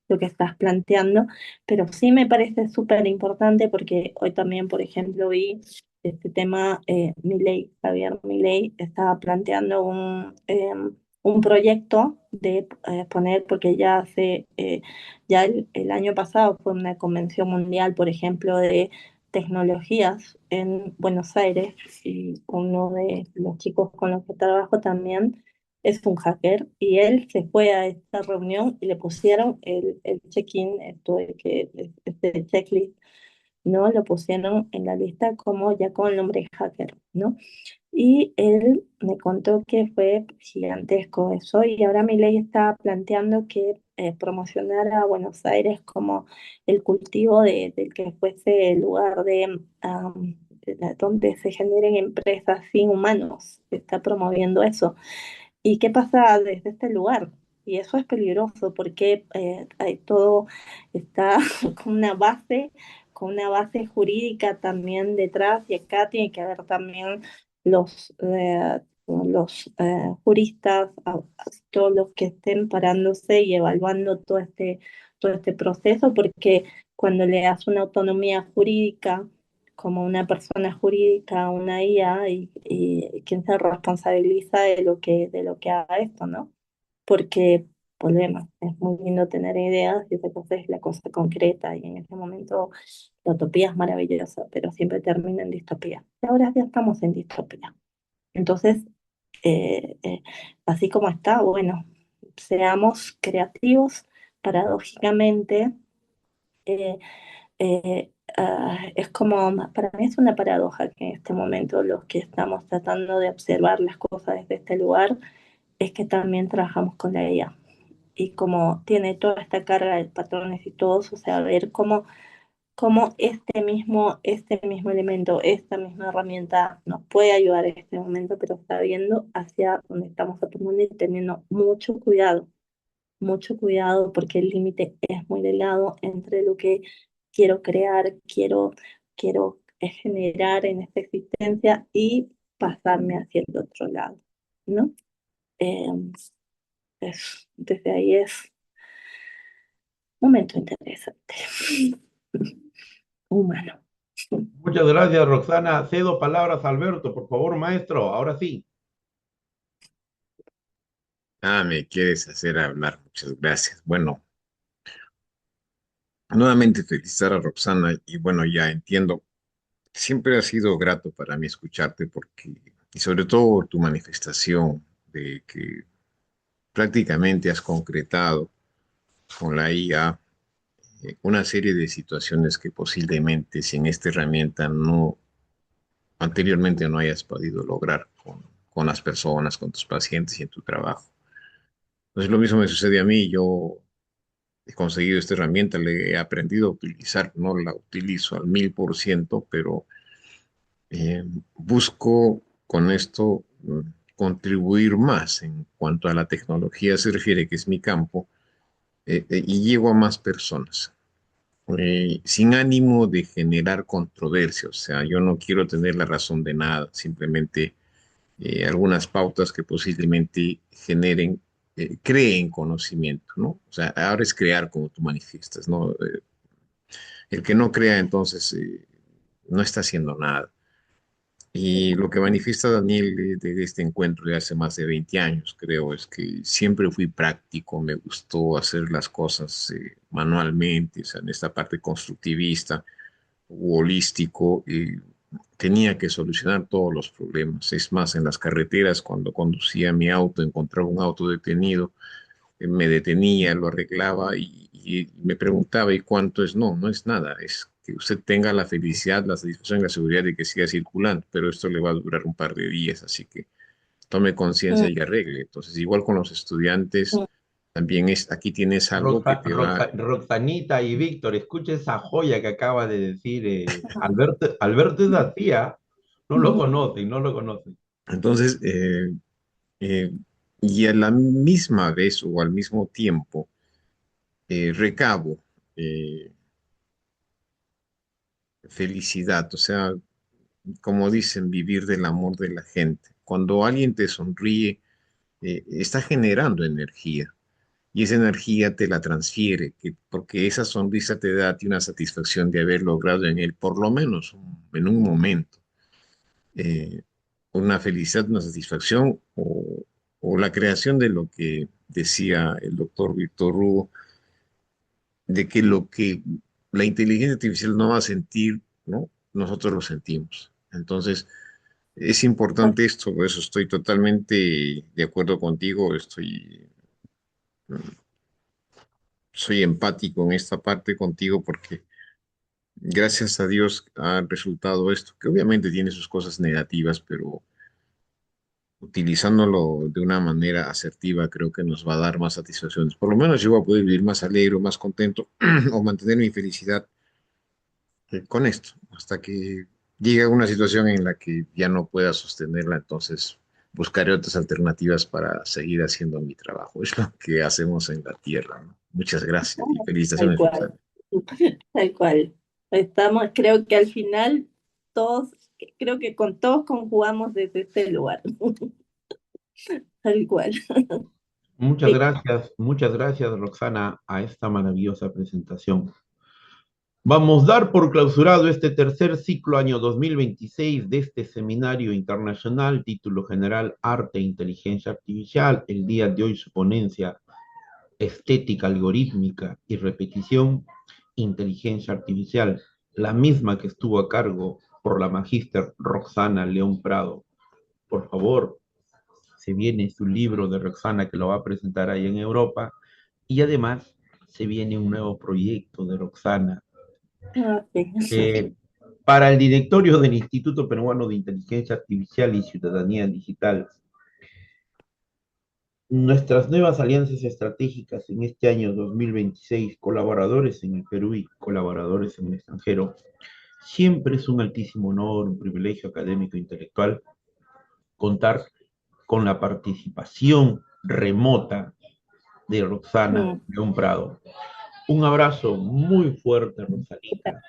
estás planteando, pero sí me parece súper importante porque hoy también, por ejemplo, vi este tema, Milei, Javier Milei estaba planteando un proyecto de poner, porque ya ya el año pasado fue una convención mundial, por ejemplo, de tecnologías en Buenos Aires y uno de los chicos con los que trabajo también es un hacker y él se fue a esta reunión y le pusieron el check-in, esto de que este checklist, ¿no? Lo pusieron en la lista como ya con el nombre hacker, ¿no? Y él me contó que fue gigantesco eso y ahora mi ley está planteando que promocionar a Buenos Aires como el cultivo del que fuese el lugar donde se generen empresas sin humanos. Está promoviendo eso. ¿Y qué pasa desde este lugar? Y eso es peligroso porque hay todo está con una base jurídica también detrás, y acá tiene que haber también los juristas, todos los que estén parándose y evaluando todo este proceso, porque cuando le das una autonomía jurídica como una persona jurídica, una IA, y quién se responsabiliza de lo que haga esto, ¿no? Porque volvemos, es muy lindo tener ideas y otra cosa es la cosa concreta, y en ese momento la utopía es maravillosa, pero siempre termina en distopía. Y ahora ya estamos en distopía. Entonces, eh, eh, así como está, bueno, seamos creativos, paradójicamente. eh, es como, para mí es una paradoja que en este momento los que estamos tratando de observar las cosas desde este lugar es que también trabajamos con la IA. Y como tiene toda esta carga de patrones y todos, o sea, ver cómo este mismo elemento, esta misma herramienta nos puede ayudar en este momento, pero está viendo hacia donde estamos apuntando y teniendo mucho cuidado porque el límite es muy delgado entre lo que quiero crear, quiero generar en esta existencia y pasarme hacia el otro lado, ¿no? Eh, Desde ahí es un momento interesante, humano. Muchas gracias, Roxana. Cedo palabras a Alberto, por favor, maestro. Ahora sí. Ah, me quieres hacer hablar. Muchas gracias. Bueno, nuevamente felicitar a Roxana y bueno, ya entiendo. Siempre ha sido grato para mí escucharte porque, y sobre todo tu manifestación de que prácticamente has concretado con la IA una serie de situaciones que posiblemente sin esta herramienta no, anteriormente no hayas podido lograr con las personas, con tus pacientes y en tu trabajo. Entonces lo mismo me sucede a mí. Yo he conseguido esta herramienta, le he aprendido a utilizar, no la utilizo al 1000%, pero eh, busco con esto contribuir más en cuanto a la tecnología se refiere, que es mi campo, y llego a más personas. sin ánimo de generar controversia. O sea, yo no quiero tener la razón de nada, simplemente algunas pautas que posiblemente generen, creen conocimiento, ¿no? O sea, ahora es crear como tú manifiestas, ¿no? El que no crea, entonces, no está haciendo nada. Y lo que manifiesta Daniel de este encuentro de hace más de 20 años, creo, es que siempre fui práctico, me gustó hacer las cosas manualmente, o sea, en esta parte constructivista u holístico, tenía que solucionar todos los problemas. Es más, en las carreteras, cuando conducía mi auto, encontraba un auto detenido, me detenía, lo arreglaba y me preguntaba, ¿y cuánto es? No, no es nada, es que usted tenga la felicidad, la satisfacción y la seguridad de que siga circulando, pero esto le va a durar un par de días, así que tome conciencia Mm, y arregle. Entonces, igual con los estudiantes, mm. también es, aquí tienes algo que te va. Roxanita y Víctor, escucha esa joya que acaba de decir Alberto. Alberto es así, ¿ah? No lo conocen, no lo conocen. Entonces, eh, y a la misma vez o al mismo tiempo, recabo eh, felicidad, o sea, como dicen, vivir del amor de la gente. Cuando alguien te sonríe, está generando energía y esa energía te la transfiere, porque esa sonrisa te da a ti una satisfacción de haber logrado en él, por lo menos en un momento, eh, una felicidad, una satisfacción o la creación de lo que decía el doctor Víctor Hugo, de que lo que la inteligencia artificial no va a sentir, ¿no? Nosotros lo sentimos. Entonces, es importante esto, por eso estoy totalmente de acuerdo contigo, soy empático en esta parte contigo porque gracias a Dios ha resultado esto, que obviamente tiene sus cosas negativas, pero utilizándolo de una manera asertiva creo que nos va a dar más satisfacciones. Por lo menos yo voy a poder vivir más alegre, más contento o mantener mi felicidad con esto, hasta que llegue una situación en la que ya no pueda sostenerla, entonces buscaré otras alternativas para seguir haciendo mi trabajo. Es lo que hacemos en la Tierra, ¿no? Muchas gracias y Tal felicitaciones, cual, Roxana. tal cual. Estamos, creo que al final todos, creo que con todos conjugamos desde este lugar. Tal cual. Sí. Muchas gracias, Roxana, a esta maravillosa presentación. Vamos a dar por clausurado este tercer ciclo año 2026 de este seminario internacional, título general Arte e Inteligencia Artificial. El día de hoy su ponencia estética algorítmica y repetición, inteligencia artificial, la misma que estuvo a cargo por la magíster Roxana León Prado. Por favor, se viene su libro de Roxana que lo va a presentar ahí en Europa y además se viene un nuevo proyecto de Roxana Ah, sí. eh, para el directorio del Instituto Peruano de Inteligencia Artificial y Ciudadanía Digital. Nuestras nuevas alianzas estratégicas en este año 2026, colaboradores en el Perú y colaboradores en el extranjero, siempre es un altísimo honor, un privilegio académico e intelectual contar con la participación remota de Roxana Mm. León Prado. Un abrazo muy fuerte, Rosalita.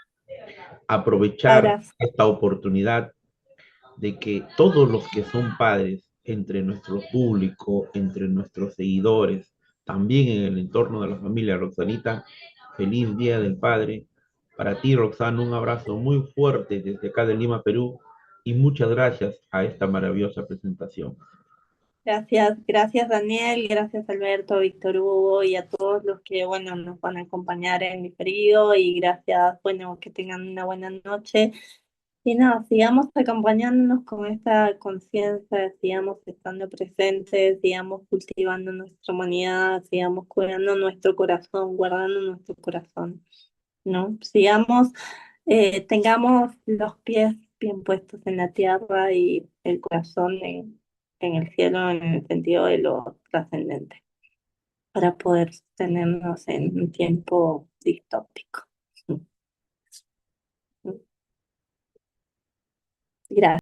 Aprovechar Abrazo. esta oportunidad de que todos los que son padres, entre nuestro público, entre nuestros seguidores, también en el entorno de la familia Roxanita, feliz Día del Padre. Para ti, Roxana, un abrazo muy fuerte desde acá de Lima, Perú, y muchas gracias a esta maravillosa presentación. Gracias, gracias Daniel, gracias Alberto, Víctor Hugo y a todos los que, bueno, nos van a acompañar en mi periodo y gracias, bueno, que tengan una buena noche. Y nada, sigamos acompañándonos con esta conciencia, sigamos estando presentes, sigamos cultivando nuestra humanidad, sigamos cuidando nuestro corazón, guardando nuestro corazón, ¿no? Sigamos, tengamos los pies bien puestos en la tierra y el corazón en el cielo, en el sentido de lo trascendente, para poder sostenernos en un tiempo distópico. Gracias.